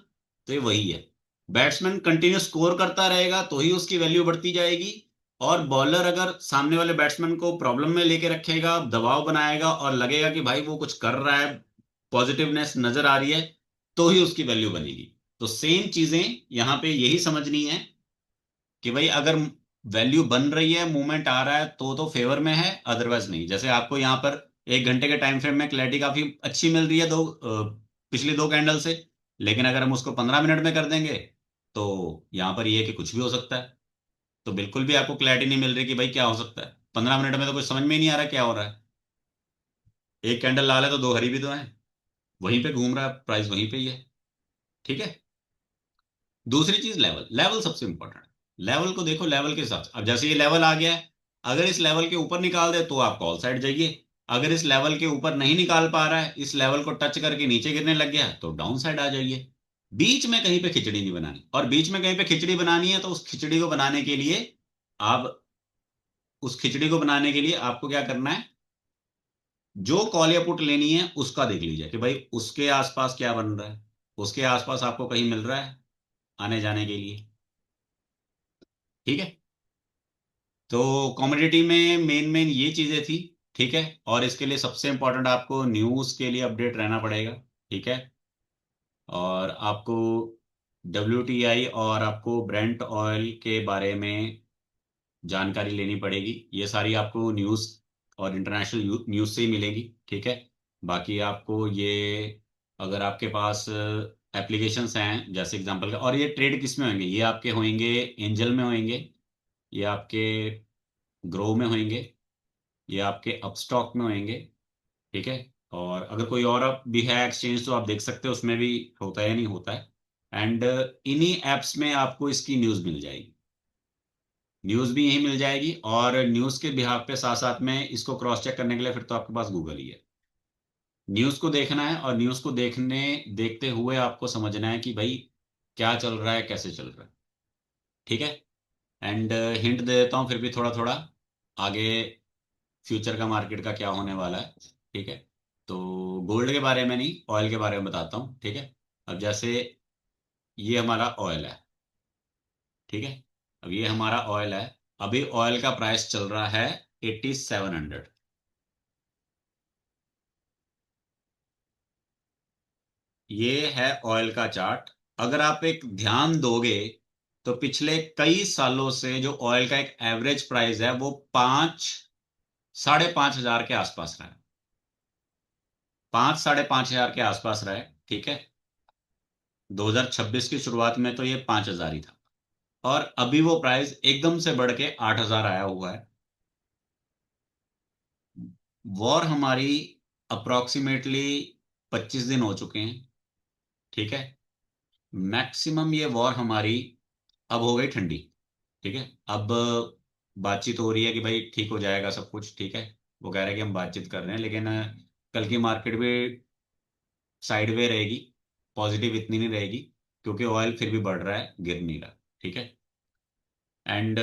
तो ये वही है। बैट्समैन कंटिन्यू स्कोर करता रहेगा तो ही उसकी वैल्यू बढ़ती जाएगी, और बॉलर अगर सामने वाले बैट्समैन को प्रॉब्लम में लेके रखेगा, दबाव बनाएगा और लगेगा कि भाई वो कुछ कर रहा है, पॉजिटिवनेस नजर आ रही है, तो ही उसकी वैल्यू बनेगी। तो सेम चीजें यहां पे यही समझनी है कि भाई अगर वैल्यू बन रही है, मूवमेंट आ रहा है, तो फेवर में है, अदरवाइज नहीं। जैसे आपको यहाँ पर 1 घंटे के टाइम फ्रेम में क्लैरिटी काफी अच्छी मिल रही है पिछली 2 कैंडल से, लेकिन अगर हम उसको 15 मिनट में कर देंगे तो यहाँ पर ये है कि कुछ भी हो सकता है। तो बिल्कुल भी आपको क्लैरिटी नहीं मिल रही कि भाई क्या हो सकता है। 15 मिनट में तो कुछ समझ में ही नहीं आ रहा क्या हो रहा है। एक कैंडल लाल है तो दो हरी भी तो है, वहीं पे घूम रहा है, प्राइस वहीं पे ही है। ठीक है। दूसरी चीज, लेवल, लेवल सबसे इंपॉर्टेंट। लेवल को देखो, लेवल के हिसाब से अब जैसे ये लेवल आ गया है, अगर इस लेवल के ऊपर निकाल दे तो आप कॉल साइड जाइए। अगर इस लेवल के ऊपर नहीं निकाल पा रहा है, इस लेवल को टच करके नीचे गिरने लग गया तो डाउन साइड आ जाइए। बीच में कहीं पे खिचड़ी नहीं बनानी, और बीच में कहीं पे खिचड़ी बनानी है तो उस खिचड़ी को बनाने के लिए आप उस खिचड़ी को बनाने के लिए आपको क्या करना है, जो कॉल या पुट लेनी है उसका देख लीजिए कि भाई उसके आसपास क्या बन रहा है, उसके आसपास आपको कहीं मिल रहा है आने जाने के लिए। ठीक है। तो कॉमोडिटी में मेन मेन ये चीजें थी। ठीक है। और इसके लिए सबसे इंपॉर्टेंट आपको न्यूज के लिए अपडेट रहना पड़ेगा। ठीक है। और आपको WTI और आपको ब्रेंट ऑयल के बारे में जानकारी लेनी पड़ेगी। ये सारी आपको न्यूज और इंटरनेशनल न्यूज से ही मिलेगी। ठीक है। बाकी आपको ये, अगर आपके पास एप्लीकेशंस हैं जैसे एग्जांपल का, और ये ट्रेड किस में होंगे, ये आपके होंगे एंजल में होंगे, ये आपके ग्रो में होंगे, ये आपके अपस्टॉक में होंगे। ठीक है। और अगर कोई और भी है एक्सचेंज तो आप देख सकते हो उसमें भी होता है या नहीं होता है। एंड इन्हीं एप्स में आपको इसकी न्यूज़ मिल जाएगी। न्यूज़ भी यहीं मिल जाएगी, और न्यूज़ के बिहाफ पे साथ साथ में इसको क्रॉस चेक करने के लिए फिर तो आपके पास गूगल ही है। न्यूज़ को देखना है, और न्यूज़ को देखते हुए आपको समझना है कि भाई क्या चल रहा है, कैसे चल रहा है। ठीक है। एंड हिंट दे देता हूँ फिर भी थोड़ा थोड़ा आगे, फ्यूचर का मार्केट का क्या होने वाला है। ठीक है। तो गोल्ड के बारे में नहीं, ऑयल के बारे में बताता हूँ। ठीक है। अब जैसे ये हमारा ऑयल है। ठीक है। अब ये हमारा ऑयल है। अभी ऑयल का प्राइस चल रहा है 8700। ये है ऑयल का चार्ट। अगर आप एक ध्यान दोगे तो पिछले कई सालों से जो ऑयल का एक एवरेज प्राइस है वो 5, 5,500 के आसपास रहा है। 5, 5,500 के आसपास रहा है। ठीक है। 2026 की शुरुआत में तो ये 5,000 ही था, और अभी वो प्राइस एकदम से बढ़ के 8,000 आया हुआ है। वॉर हमारी अप्रोक्सीमेटली 25 दिन हो चुके हैं। ठीक है। मैक्सिमम ये वॉर हमारी अब हो गई ठंडी। ठीक है। अब बातचीत हो रही है कि भाई ठीक हो जाएगा सब कुछ। ठीक है। वो कह रहे हैं कि हम बातचीत कर रहे हैं, लेकिन कल की मार्केट भी साइडवे रहेगी, पॉजिटिव इतनी नहीं रहेगी, क्योंकि ऑयल फिर भी बढ़ रहा है, गिर नहीं रहा। ठीक है। एंड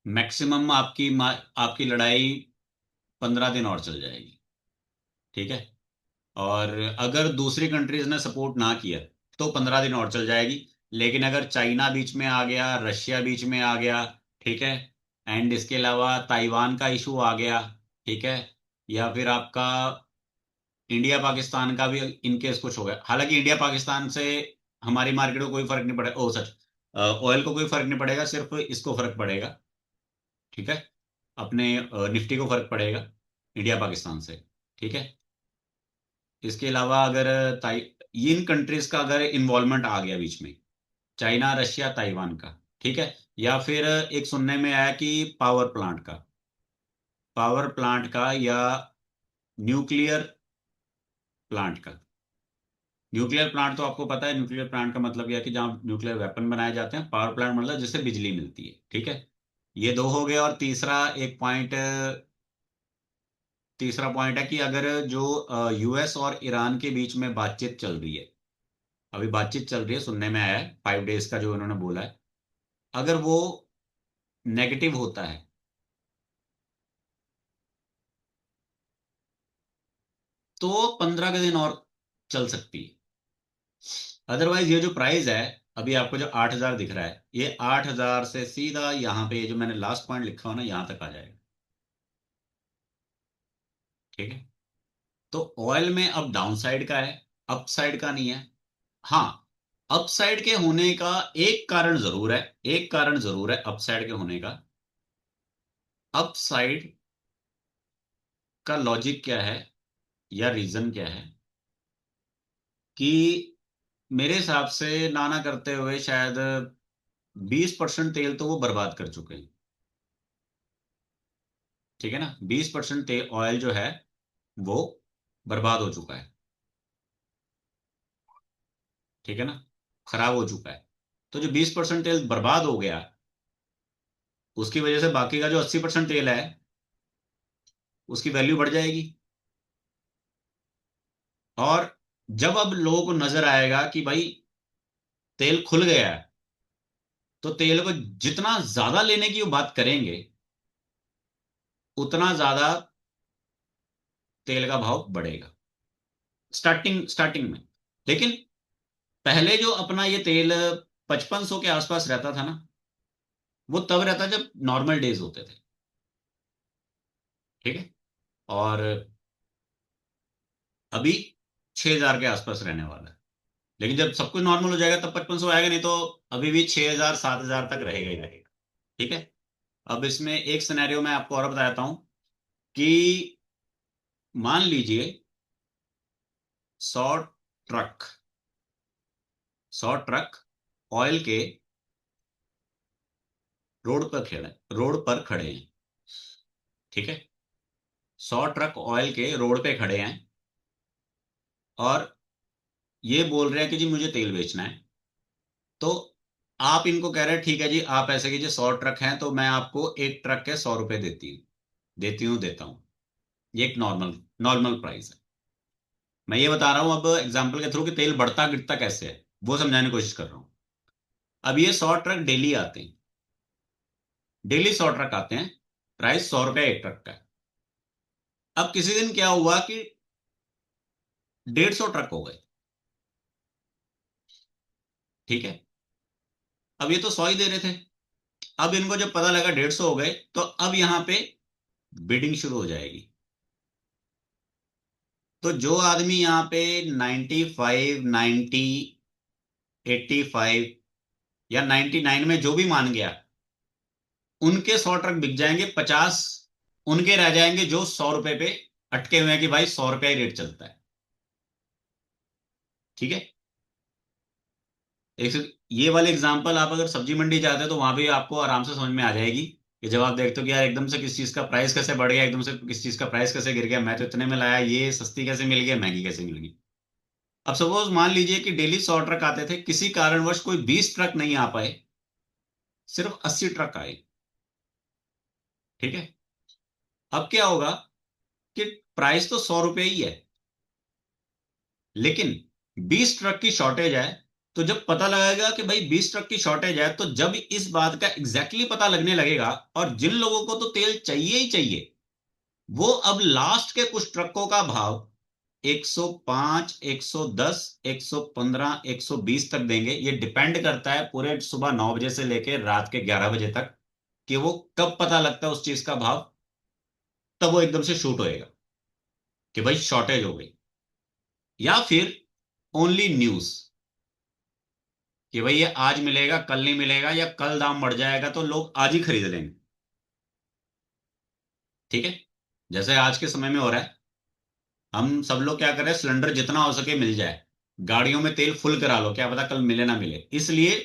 मैक्सिमम आपकी लड़ाई 15 दिन और चल जाएगी। ठीक है। और अगर दूसरी कंट्रीज ने सपोर्ट ना किया तो 15 दिन और चल जाएगी। लेकिन अगर चाइना बीच में आ गया, रशिया बीच में आ गया, ठीक है, एंड इसके अलावा ताइवान का इशू आ गया, ठीक है, या फिर आपका इंडिया पाकिस्तान का भी इनकेस कुछ हो गया, हालांकि इंडिया पाकिस्तान से हमारी मार्केट को कोई फर्क नहीं पड़ेगा, ओ सच, ऑयल को कोई फर्क नहीं पड़ेगा, सिर्फ इसको फर्क पड़ेगा। ठीक है। अपने निफ्टी को फर्क पड़ेगा इंडिया पाकिस्तान से। ठीक है। इसके अलावा अगर ताइ इन कंट्रीज का अगर इन्वॉल्वमेंट आ गया बीच में, चाइना, रशिया, ताइवान का, ठीक है, या फिर एक सुनने में आया कि पावर प्लांट का या न्यूक्लियर प्लांट का। न्यूक्लियर प्लांट तो आपको पता है, न्यूक्लियर प्लांट का मतलब यह है कि जहाँ न्यूक्लियर वेपन बनाए जाते हैं। पावर प्लांट मतलब जिससे बिजली मिलती है। ठीक है। ये दो हो गए, और तीसरा पॉइंट है कि अगर जो US और ईरान के बीच में बातचीत चल रही है, अभी बातचीत चल रही है, सुनने में आया है 5 डेज का जो उन्होंने बोला है, अगर वो नेगेटिव होता है तो 15 के दिन और चल सकती है। अदरवाइज ये जो प्राइस है अभी आपको जो 8,000 दिख रहा है, ये 8,000 से सीधा यहाँ पे ये जो मैंने लास्ट पॉइंट लिखा हो ना, यहाँ तक आ जाएगा। ठीक है। तो ऑयल में अब डाउन साइड का है, अप साइड का नहीं है। हाँ, अप साइड के होने का एक कारण जरूर है, एक कारण जरूर है अप साइड के होने का। अप साइड का लॉजिक क्या है या रीजन क्या है कि मेरे हिसाब से नाना करते हुए शायद 20% तेल तो वो बर्बाद कर चुके हैं। ठीक है ना, 20% तेल ऑयल जो है वो बर्बाद हो चुका है। ठीक है ना, खराब हो चुका है। तो जो 20% तेल बर्बाद हो गया, उसकी वजह से बाकी का जो 80% तेल है उसकी वैल्यू बढ़ जाएगी। और जब अब लोगों को नजर आएगा कि भाई तेल खुल गया है, तो तेल को जितना ज्यादा लेने की वो बात करेंगे, उतना ज्यादा तेल का भाव बढ़ेगा स्टार्टिंग स्टार्टिंग में। लेकिन पहले जो अपना ये तेल 5500 के आसपास रहता था ना, वो तब रहता जब नॉर्मल डेज होते थे। ठीक है। और अभी 6,000 के आसपास रहने वाला है। लेकिन जब सब कुछ नॉर्मल हो जाएगा तब 5500 आएगा, नहीं तो अभी भी 6,000 7,000 तक रहेगा ही रहेगा। ठीक है। अब इसमें एक सिनेरियो मैं आपको और बताता हूं कि मान लीजिए 100 ट्रक, 100 ट्रक ऑयल के रोड पर खड़े हैं। ठीक है। 100 ट्रक ऑयल के रोड पे खड़े हैं और ये बोल रहे हैं कि जी मुझे तेल बेचना है। तो आप इनको कह रहे हैं ठीक है जी, आप ऐसे कीजिए, 100 ट्रक हैं तो मैं आपको एक ट्रक के 100 रुपए देता हूं। ये एक नॉर्मल नॉर्मल प्राइस है। मैं ये बता रहा हूं अब एग्जाम्पल के थ्रू कि तेल बढ़ता गिरता कैसे है, वो समझाने की कोशिश कर रहा हूं। अब ये 100 ट्रक डेली आते हैं, डेली 100 ट्रक आते हैं, प्राइस 100 रुपया एक ट्रक का है। अब किसी दिन क्या हुआ कि 150 ट्रक हो गए। ठीक है। अब ये तो 100 ही दे रहे थे। अब इनको जब पता लगा 150 हो गए, तो अब यहां पे बिडिंग शुरू हो जाएगी। तो जो आदमी यहाँ पे 95 90 85 या 99 में जो भी मान गया, उनके 100 ट्रक बिक जाएंगे, 50 उनके रह जाएंगे जो 100 रुपए पे अटके हुए हैं कि भाई 100 रुपया ही रेट चलता है। ठीक है। एक ये वाले एग्जांपल आप अगर सब्जी मंडी जाते हैं तो वहां भी आपको आराम से समझ में आ जाएगी कि जब आप देखते हो कि यार एकदम से किस चीज का प्राइस कैसे बढ़ गया, एकदम से किस चीज का प्राइस कैसे गिर गया, मैं तो इतने में लाया, ये सस्ती कैसे मिल गया, महंगी कैसे मिल गई। अब सपोज मान लीजिए कि डेली 100 ट्रक आते थे, किसी कारणवश कोई 20 ट्रक नहीं आ पाए, सिर्फ 80 ट्रक आए। ठीक है। अब क्या होगा कि प्राइस तो 100 रुपये ही है, लेकिन 20 ट्रक की शॉर्टेज है। तो जब पता लगेगा कि भाई 20 ट्रक की शॉर्टेज है, तो जब इस बात का एग्जैक्टली पता लगने लगेगा, और जिन लोगों को तो तेल चाहिए ही चाहिए, वो अब लास्ट के कुछ ट्रकों का भाव 105 110 115 120 तक देंगे। ये डिपेंड करता है पूरे सुबह 9 बजे से लेकर रात के 11 बजे तक, कि वो कब पता लगता है उस चीज का भाव। तब वो एकदम से शूट होएगा कि भाई शॉर्टेज हो गई। या फिर ओनली न्यूज कि भाई ये आज मिलेगा कल नहीं मिलेगा, या कल दाम बढ़ जाएगा तो लोग आज ही खरीद लेंगे। ठीक है। जैसे आज के समय में हो रहा है, हम सब लोग क्या कर रहे हैं, सिलेंडर जितना हो सके मिल जाए, गाड़ियों में तेल फुल करा लो, क्या पता कल मिले ना मिले, इसलिए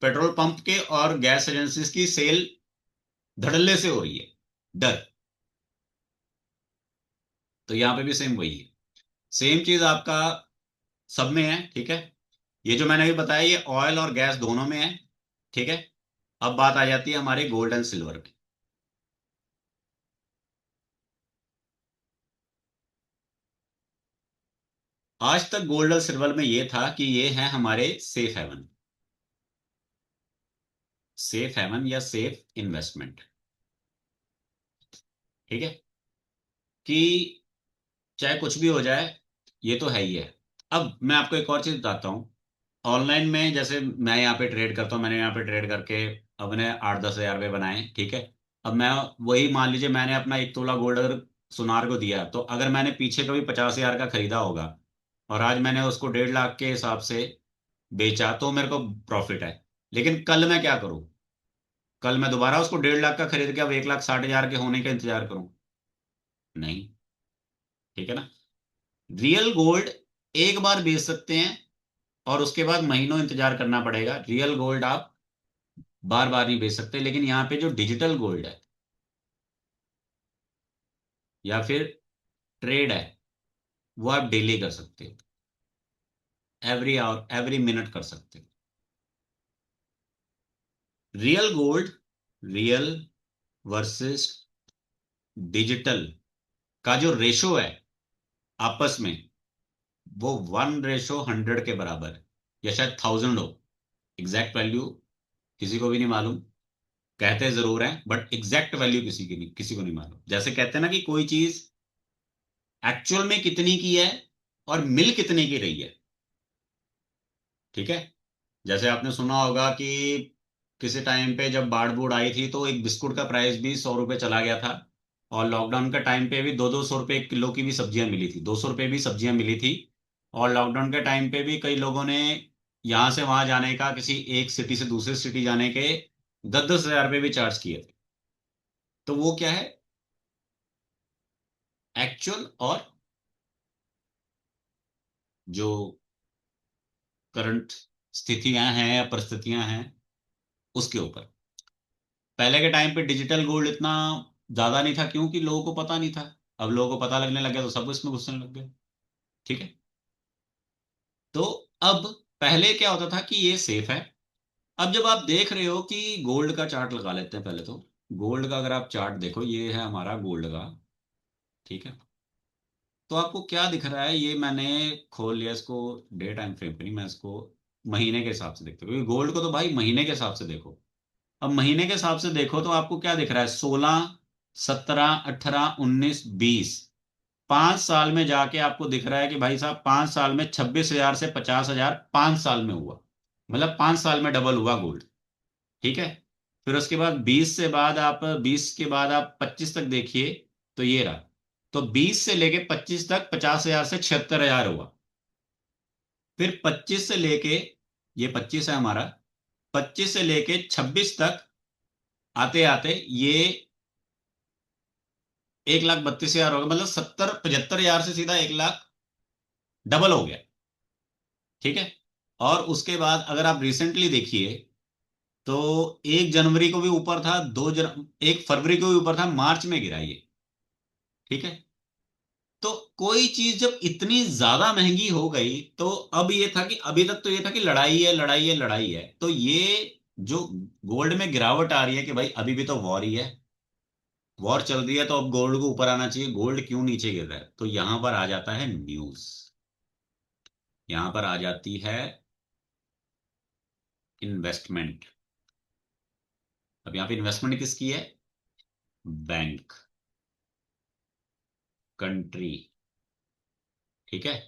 पेट्रोल पंप के और गैस एजेंसीज की सेल धड़ल्ले से हो रही है। डर। तो यहां पे भी सेम वही है, सेम चीज आपका सब में है। ठीक है। ये जो मैंने अभी बताया ये ऑयल और गैस दोनों में है। ठीक है। अब बात आ जाती है हमारे गोल्ड एंड सिल्वर की। आज तक गोल्ड और सिल्वर में ये था कि ये है हमारे सेफ हेवन, सेफ हेवन या सेफ इन्वेस्टमेंट। ठीक है। कि चाहे कुछ भी हो जाए, ये तो है ही है। अब मैं आपको एक और चीज बताता हूं ऑनलाइन में जैसे मैं यहाँ पे ट्रेड करता हूँ, मैंने यहाँ पे ट्रेड करके अपने 8-10 हज़ार रुपये बनाए, ठीक है। अब मैं वही मान लीजिए मैंने अपना 1 तोला गोल्ड अगर सुनार को दिया, तो अगर मैंने पीछे कभी 50 हज़ार का खरीदा होगा और आज मैंने उसको 1.5 लाख के हिसाब से बेचा, तो मेरे को प्रॉफिट है। लेकिन कल मैं क्या करूं? कल मैं दोबारा उसको 1.5 लाख का खरीद के अब 1,60,000 के होने का इंतजार करूं? नहीं। ठीक है ना। रियल गोल्ड एक बार बेच सकते हैं और उसके बाद महीनों इंतजार करना पड़ेगा। रियल गोल्ड आप बार बार नहीं बेच सकते। लेकिन यहाँ पे जो डिजिटल गोल्ड है या फिर ट्रेड है, वो आप डेली कर सकते हो, एवरी आवर एवरी मिनट कर सकते हो। Real gold, real versus digital का जो रेशो है आपस में, वो 1:100 के बराबर है, या शायद 1000 हो। एग्जैक्ट वैल्यू किसी को भी नहीं मालूम। कहते जरूर हैं बट एग्जैक्ट वैल्यू किसी की नहीं, किसी को नहीं मालूम। जैसे कहते हैं ना कि कोई चीज एक्चुअल में कितनी की है और मिल कितने की रही है। ठीक है। जैसे आपने सुना होगा कि किसी टाइम पे जब बाढ़ बूढ़ आई थी तो एक बिस्कुट का प्राइस भी 100 रुपये चला गया था। और लॉकडाउन का टाइम पे भी 200-200 रुपये 1 किलो की भी सब्जियां मिली थी, 200 रुपये भी सब्जियां मिली थी। और लॉकडाउन के टाइम पे भी कई लोगों ने यहाँ से वहां जाने का, किसी एक सिटी से दूसरे सिटी जाने के 10-10 हज़ार रुपये भी चार्ज किए थे। तो वो क्या है? एक्चुअल और जो करंट स्थितियां हैं या परिस्थितियां हैं, उसके ऊपर। पहले के टाइम पे डिजिटल गोल्ड इतना ज्यादा नहीं था क्योंकि लोगों को पता नहीं था। अब लोगों को पता लगने लग गया तो सब इसमें घुसने लग गए। ठीक है। तो अब पहले क्या होता था कि ये सेफ है। अब जब आप देख रहे हो कि गोल्ड का चार्ट लगा लेते हैं पहले तो। गोल्ड का अगर आप चार्ट देखो, ये है हमारा गोल्ड का। ठीक है। तो आपको क्या दिख रहा है? ये मैंने खोल लिया इसको। डे टाइम फ्रेम पे नहीं, मैं इसको महीने के हिसाब से देखता हूँ, क्योंकि गोल्ड को तो भाई महीने के हिसाब से देखो। अब महीने के हिसाब से देखो तो आपको क्या दिख रहा है? 16, 17, 18, 19, 20। 5 साल में जाके आपको दिख रहा है कि भाई साहब 5 साल में 26,000 से 50,000 5 साल में हुआ। मतलब 5 साल में डबल हुआ गोल्ड। ठीक है। फिर उसके बाद 20 के बाद आप 25 तक देखिए, तो ये रहा। तो 20 से लेके 25 तक 50,000 से 76,000 हुआ। फिर 25 से लेके, ये 25 है हमारा, 25 से लेके 26 तक आते आते ये 1,32,000 हो गया। मतलब 70-75 हजार से सीधा 1 लाख डबल हो गया। ठीक है। और उसके बाद अगर आप रिसेंटली देखिए, तो 1 जनवरी को भी ऊपर था, 1 फरवरी को भी ऊपर था, मार्च में गिरा ये। ठीक है। तो कोई चीज जब इतनी ज्यादा महंगी हो गई, तो अब ये था कि अभी तक तो ये था कि लड़ाई है, लड़ाई है, लड़ाई है। तो ये जो गोल्ड में गिरावट आ रही है कि भाई अभी भी तो वॉर ही है, वॉर चल रही है, तो अब गोल्ड को ऊपर आना चाहिए, गोल्ड क्यों नीचे गिर रहा है? तो यहां पर आ जाता है न्यूज। यहां पर आ जाती है इन्वेस्टमेंट। अब यहां पे इन्वेस्टमेंट किसकी है? Bank, country. ठीक है।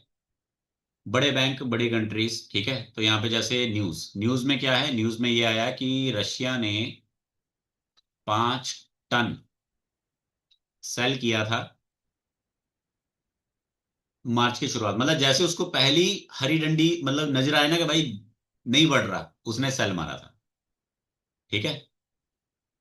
बड़े बैंक, बड़ी कंट्रीज। ठीक है। तो यहाँ पे जैसे न्यूज, न्यूज में क्या है? न्यूज में ये आया कि रशिया ने 5 टन सेल किया था मार्च की शुरुआत। मतलब जैसे उसको पहली हरी डंडी मतलब नजर आए ना कि भाई नहीं बढ़ रहा, उसने सेल मारा था। ठीक है।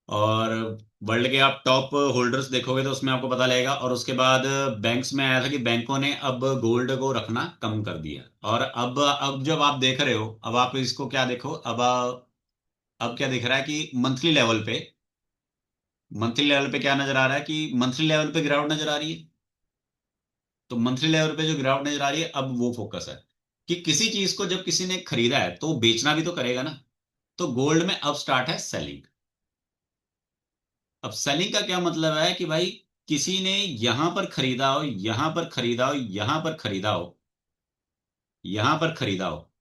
और वर्ल्ड के आप टॉप होल्डर्स देखोगे तो उसमें आपको पता लगेगा। और उसके बाद बैंक्स में आया था कि बैंकों ने अब गोल्ड को रखना कम कर दिया। और अब जब आप देख रहे हो, अब आप इसको क्या देखो, अब क्या दिख रहा है कि मंथली लेवल पे क्या नजर आ रहा है? कि मंथली लेवल पे गिरावट नजर आ रही है। तो मंथली लेवल पे जो गिरावट नजर आ रही है, अब वो फोकस है कि किसी चीज को जब किसी ने खरीदा है तो वो बेचना भी तो करेगा ना। तो गोल्ड में अब स्टार्ट है सेलिंग। अब सेलिंग का क्या मतलब है? कि भाई किसी ने यहां पर खरीदा हो, यहां पर खरीदा हो, यहां पर खरीदा हो, यहां पर खरीदा हो।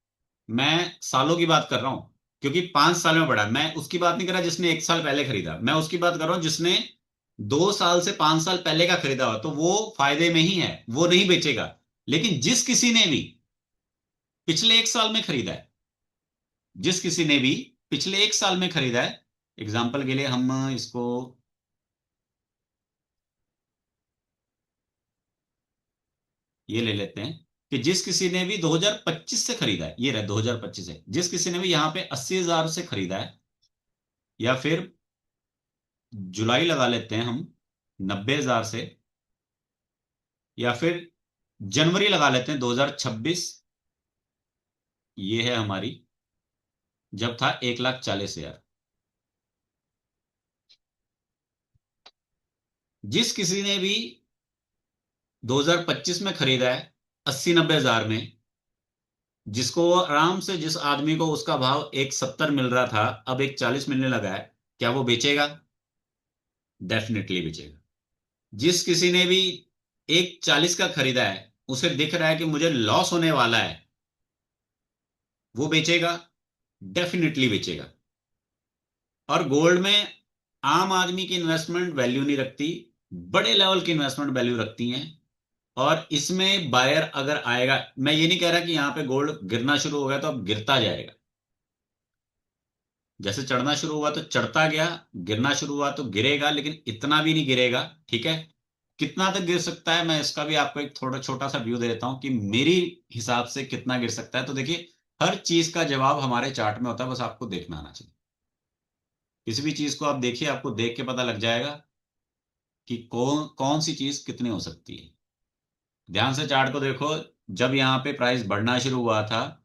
मैं सालों की बात कर रहा हूं, क्योंकि 5 साल में बढ़ा। मैं उसकी बात नहीं कर रहा जिसने 1 साल पहले खरीदा, मैं उसकी बात कर रहा हूं जिसने 2 साल से 5 साल पहले का खरीदा हो। तो वो फायदे में ही है, वो नहीं बेचेगा। लेकिन जिस किसी ने भी पिछले 1 साल में खरीदा है, जिस किसी ने भी पिछले 1 साल में खरीदा है, एग्जाम्पल के लिए हम इसको ये ले लेते हैं कि जिस किसी ने भी 2025 से खरीदा है, ये रहा 2025 है, जिस किसी ने भी यहाँ पे 80,000 से खरीदा है, या फिर जुलाई लगा लेते हैं हम 90,000 से, या फिर जनवरी लगा लेते हैं 2026, ये है हमारी, जब था 1,40,000। जिस किसी ने भी 2025 में खरीदा है 80-90 हजार में, जिसको वो आराम से, जिस आदमी को उसका भाव 1,70 मिल रहा था अब 1,40 मिलने लगा है, क्या वो बेचेगा? डेफिनेटली बेचेगा। जिस किसी ने भी 1,40 का खरीदा है, उसे दिख रहा है कि मुझे लॉस होने वाला है, वो बेचेगा? डेफिनेटली बेचेगा। और गोल्ड में आम आदमी की इन्वेस्टमेंट वैल्यू नहीं रखती, बड़े लेवल की इन्वेस्टमेंट वैल्यू रखती हैं। और इसमें बायर अगर आएगा, मैं ये नहीं कह रहा कि यहां पे गोल्ड गिरना शुरू हो गया तो अब गिरता जाएगा, जैसे चढ़ना शुरू हुआ तो चढ़ता गया, गिरना शुरू हुआ तो गिरेगा, लेकिन इतना भी नहीं गिरेगा। ठीक है, कितना तक गिर सकता है, मैं इसका भी आपको एक थोड़ा छोटा सा व्यू दे देता हूं कि मेरी हिसाब से कितना गिर सकता है। तो देखिए, हर चीज का जवाब हमारे चार्ट में होता है, बस आपको देखना आना चाहिए। किसी भी चीज को आप देखिए, आपको देख के पता लग जाएगा कि कौन कौन सी चीज कितनी हो सकती है। ध्यान से चार्ट को देखो, जब यहाँ पे प्राइस बढ़ना शुरू हुआ था,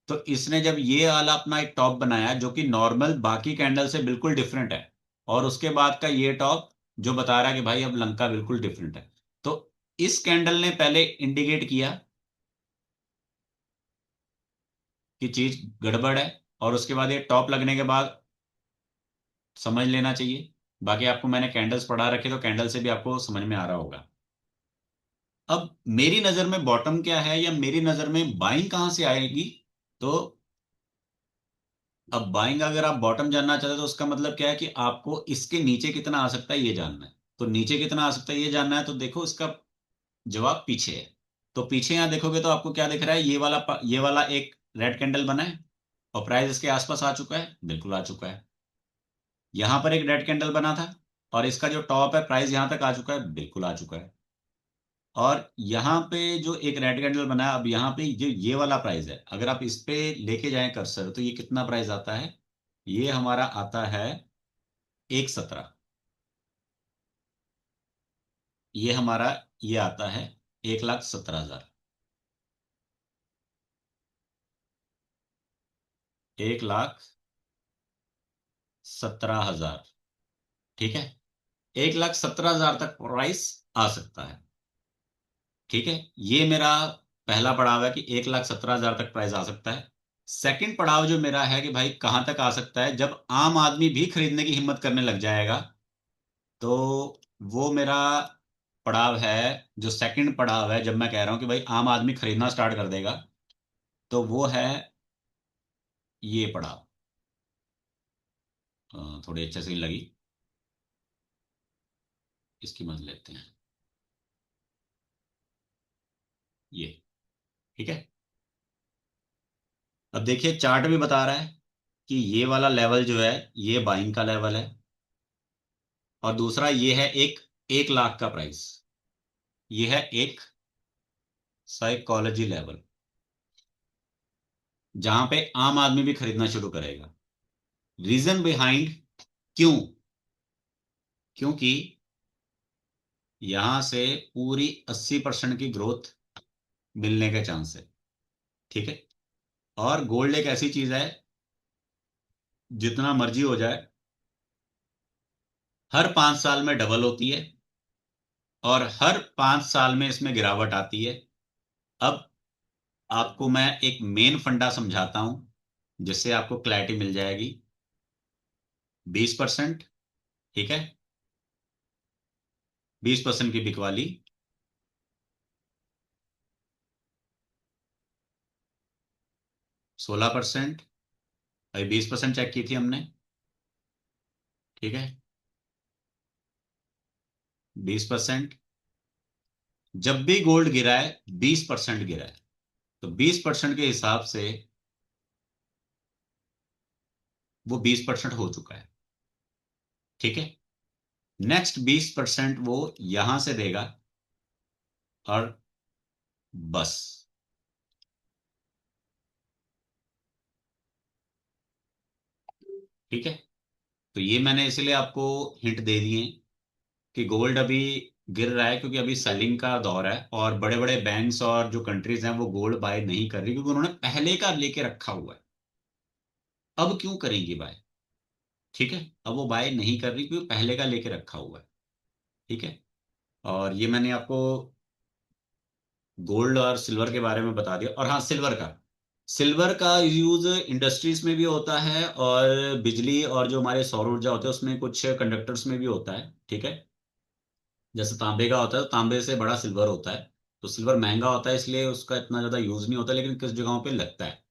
तो इसने जब ये वाला अपना एक टॉप बनाया जो कि नॉर्मल बाकी कैंडल से बिल्कुल डिफरेंट है, और उसके बाद का ये टॉप जो बता रहा है कि भाई अब लंका बिल्कुल डिफरेंट है, तो इस कैंडल ने पहले इंडिकेट किया कि चीज गड़बड़ है, और उसके बाद ये टॉप लगने के बाद समझ लेना चाहिए। बाकी आपको मैंने कैंडल्स पढ़ा रखे, तो कैंडल से भी आपको समझ में आ रहा होगा। अब मेरी नजर में बॉटम क्या है, या मेरी नजर में बाइंग कहां से आएगी, तो अब बाइंग, अगर आप बॉटम जानना चाहते हो तो उसका मतलब क्या है कि आपको इसके नीचे कितना आ सकता है ये जानना है। तो नीचे कितना आ सकता है ये जानना है, तो देखो इसका जवाब पीछे है। तो पीछे यहां देखोगे तो आपको क्या दिख रहा है, ये वाला एक रेड कैंडल बना है, और प्राइस इसके आसपास आ चुका है, बिल्कुल आ चुका है। यहां पर एक रेड कैंडल बना था, और इसका जो टॉप है प्राइस यहां तक आ चुका है, बिल्कुल आ चुका है। और यहाँ पे जो एक रेड कैंडल बना है, अब यहाँ पे जो ये वाला प्राइस है, अगर आप इस पे लेके जाएं कर्सर, तो ये कितना प्राइस आता है, ये हमारा आता है 1,17। ये हमारा, ये आता है 1,17,000। 1,17,000। ठीक है, 1,17,000 तक प्राइस आ सकता है। ठीक है, ये मेरा पहला पड़ाव है कि 1,17,000 तक प्राइस आ सकता है। सेकंड पड़ाव जो मेरा है कि भाई कहां तक आ सकता है, जब आम आदमी भी खरीदने की हिम्मत करने लग जाएगा, तो वो मेरा पड़ाव है, जो सेकंड पड़ाव है, जब मैं कह रहा हूं कि भाई आम आदमी खरीदना स्टार्ट कर देगा, तो वो है ये पड़ाव। थोड़ी अच्छे से लगी, इसकी मदद लेते हैं, ये। ठीक है, अब देखिए चार्ट भी बता रहा है कि ये वाला लेवल जो है ये बाइंग का लेवल है, और दूसरा ये है 1 लाख का प्राइस, ये है एक साइकोलॉजी लेवल, जहां पे आम आदमी भी खरीदना शुरू करेगा। रीजन बिहाइंड, क्यों? क्योंकि यहां से पूरी 80% की ग्रोथ मिलने के चांस है। ठीक है, और गोल्ड एक ऐसी चीज है, जितना मर्जी हो जाए, हर 5 साल में डबल होती है, और हर 5 साल में इसमें गिरावट आती है। अब आपको मैं एक मेन फंडा समझाता हूं, जिससे आपको क्लैरिटी मिल जाएगी। 20%, ठीक है, 20% की बिकवाली, 16%, अभी 20% चेक की थी हमने। ठीक है, 20%, जब भी गोल्ड गिरा है 20% गिरा है, तो 20% के हिसाब से वो 20% हो चुका है। ठीक है, नेक्स्ट 20% वो यहां से देगा, और बस। ठीक है, तो ये मैंने इसलिए आपको हिंट दे दिए कि गोल्ड अभी गिर रहा है क्योंकि अभी सेलिंग का दौर है, और बड़े बड़े बैंक्स और जो कंट्रीज हैं वो गोल्ड बाय नहीं कर रही क्योंकि उन्होंने पहले का लेके रखा हुआ है। अब क्यों करेंगी बाय? ठीक है, अब वो बाय नहीं कर रही क्योंकि पहले का लेके रखा हुआ है। ठीक है, और ये मैंने आपको गोल्ड और सिल्वर के बारे में बता दिया। और हाँ, सिल्वर का यूज इंडस्ट्रीज में भी होता है, और बिजली और जो हमारे सौर ऊर्जा होते हैं उसमें कुछ कंडक्टर्स में भी होता है। ठीक है, जैसे तांबे का होता है तो तांबे से बड़ा सिल्वर होता है। तो सिल्वर महंगा होता है इसलिए उसका इतना ज्यादा यूज नहीं होता, लेकिन कुछ जगहों पे लगता है।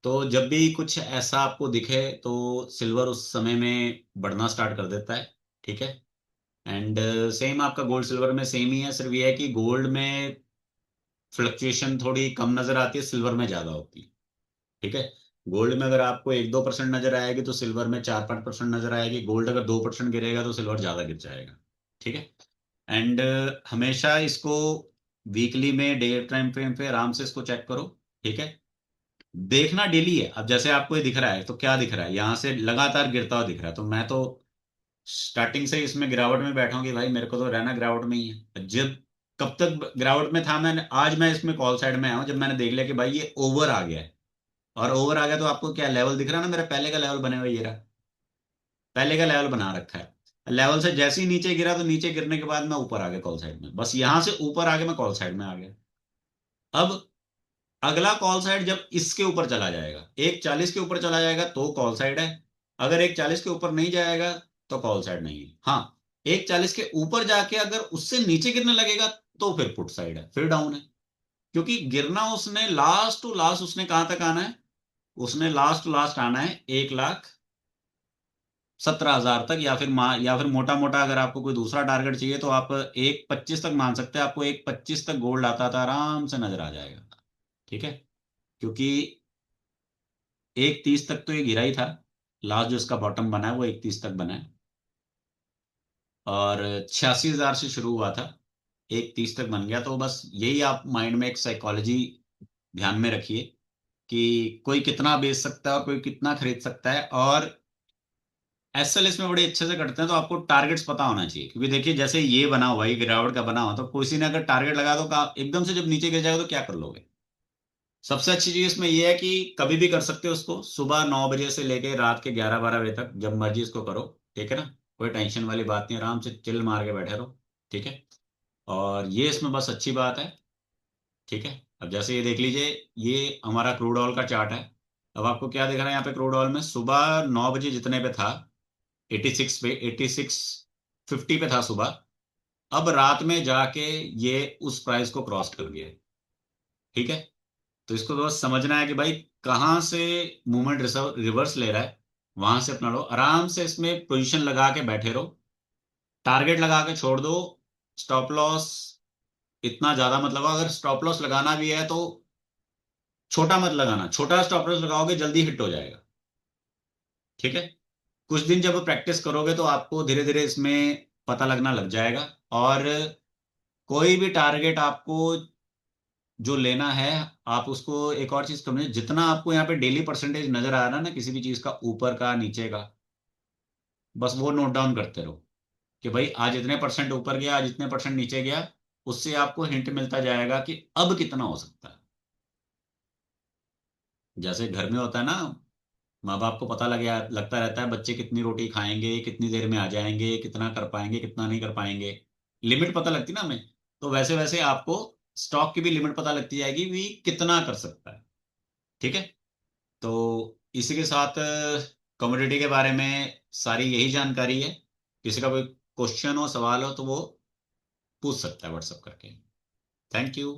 तो जब भी कुछ ऐसा आपको दिखे तो सिल्वर उस समय में बढ़ना स्टार्ट कर देता है। ठीक है, एंड सेम आपका गोल्ड सिल्वर में सेम ही है, सिर्फ ये है कि गोल्ड में फ्लक्चुएशन थोड़ी कम नजर आती है, सिल्वर में ज्यादा होती है। ठीक है, गोल्ड में अगर आपको 1-2% नजर आएगी तो सिल्वर में 4-5% नजर आएगी। गोल्ड अगर 2% गिरेगा तो सिल्वर ज्यादा गिर जाएगा। ठीक है, एंड हमेशा इसको वीकली में डे टाइम फ्रेम पे आराम से इसको चेक करो। ठीक है, देखना डेली है। अब जैसे आपको ये दिख रहा है तो क्या दिख रहा है, यहाँ से लगातार गिरता हुआ दिख रहा है, तो मैं तो स्टार्टिंग से इसमें गिरावट में बैठा हूँ कि भाई मेरे को तो रहना गिरावट में ही है। जब कब तक गिरावट में था, मैंने आज मैं इसमें कॉल साइड में आया हूँ जब मैंने देख लिया कि भाई ये ओवर आ गया है। और ओवर आ गया तो आपको क्या लेवल दिख रहा है ना, मेरा पहले का लेवल बने हुआ ये रहा। पहले का लेवल बना रखा है। लेवल से जैसे ही नीचे गिरा तो नीचे गिरने के बाद मैं ऊपर आ गया कॉल साइड में, बस यहां से ऊपर आके मैं कॉल साइड में आ गया। अब अगला कॉल साइड जब इसके ऊपर चला जाएगा, 1:40 के ऊपर चला जाएगा तो कॉल साइड है। अगर 1:40 के ऊपर नहीं जाएगा तो कॉल साइड नहीं है। हाँ, 1:40 के ऊपर जाके अगर उससे नीचे गिरने लगेगा तो फिर पुट साइड है, फिर डाउन है। क्योंकि गिरना उसने लास्ट टू लास्ट, उसने कहां तक आना है? उसने लास्ट टू लास्ट आना है 1,17,000 तक, या फिर मोटा मोटा अगर आपको कोई दूसरा टारगेट चाहिए तो आप 1:25 तक मान सकते हैं। आपको 1:25 तक गोल्ड आता था आराम से नजर आ जाएगा। ठीक है, क्योंकि 1:30 तक तो ये गिरा ही था। लास्ट जो इसका बॉटम बना है वो 1:30 तक बना है, और 86,000 से शुरू हुआ था, 1:30 तक बन गया। तो बस यही आप माइंड में एक साइकोलॉजी ध्यान में रखिए कि कोई कितना बेच सकता है और कोई कितना खरीद सकता है। और एसएल इसमें बड़े अच्छे से करते हैं, तो आपको टारगेट्स पता होना चाहिए। क्योंकि देखिए जैसे ये बना हुआ है, ये गिरावट का बना हुआ, तो किसी ने अगर टारगेट लगा दो का एकदम से जब नीचे गिर जाएगा तो क्या कर लोगे? सबसे अच्छी चीज इसमें यह है कि कभी भी कर सकते हो उसको, सुबह 9 बजे से लेके रात के 11-12 बजे तक जब मर्जी इसको करो। ठीक है ना, कोई टेंशन वाली बात नहीं, आराम से चिल मार के बैठे रहो। ठीक है, और ये इसमें बस अच्छी बात है। ठीक है, अब जैसे ये देख लीजिए, ये हमारा क्रूड ऑयल का चार्ट है। अब आपको क्या दिख रहा है यहाँ पे? क्रूड ऑयल में सुबह 9 बजे जितने पे था, 86 पे, 86.50 पे था सुबह। अब रात में जाके ये उस प्राइस को क्रॉस कर गया है। ठीक है, तो इसको तो बस समझना है कि भाई कहाँ से मूवमेंट रिवर्स ले रहा है, वहां से अपना लो, आराम से इसमें पोजीशन लगा के बैठे रहो। टारगेट लगा के छोड़ दो। स्टॉप लॉस इतना ज्यादा मत लगाओ, अगर स्टॉप लॉस लगाना भी है तो छोटा मत लगाना, छोटा स्टॉप लॉस लगाओगे जल्दी हिट हो जाएगा। ठीक है, कुछ दिन जब प्रैक्टिस करोगे तो आपको धीरे धीरे इसमें पता लगना लग जाएगा। और कोई भी टारगेट आपको जो लेना है, आप उसको एक और चीज समझे, जितना आपको यहाँ पे डेली परसेंटेज नजर आ रहा है ना किसी भी चीज का, ऊपर का नीचे का, बस वो नोट डाउन करते रहो कि भाई आज इतने परसेंट ऊपर गया, आज इतने परसेंट नीचे गया। उससे आपको हिंट मिलता जाएगा कि अब कितना हो सकता है। जैसे घर में होता है ना, माँ बाप को पता लगता रहता है बच्चे कितनी रोटी खाएंगे, कितनी देर में आ जाएंगे, कितना कर पाएंगे, कितना नहीं कर पाएंगे। लिमिट पता लगती ना हमें। तो वैसे वैसे आपको स्टॉक की भी लिमिट पता लगती जाएगी भी कितना कर सकता है। ठीक है, तो इसी के साथ कमोडिटी के बारे में सारी यही जानकारी है। किसी का कोई क्वेश्चन हो, सवाल हो तो वो पूछ सकता है व्हाट्सएप करके। Thank you.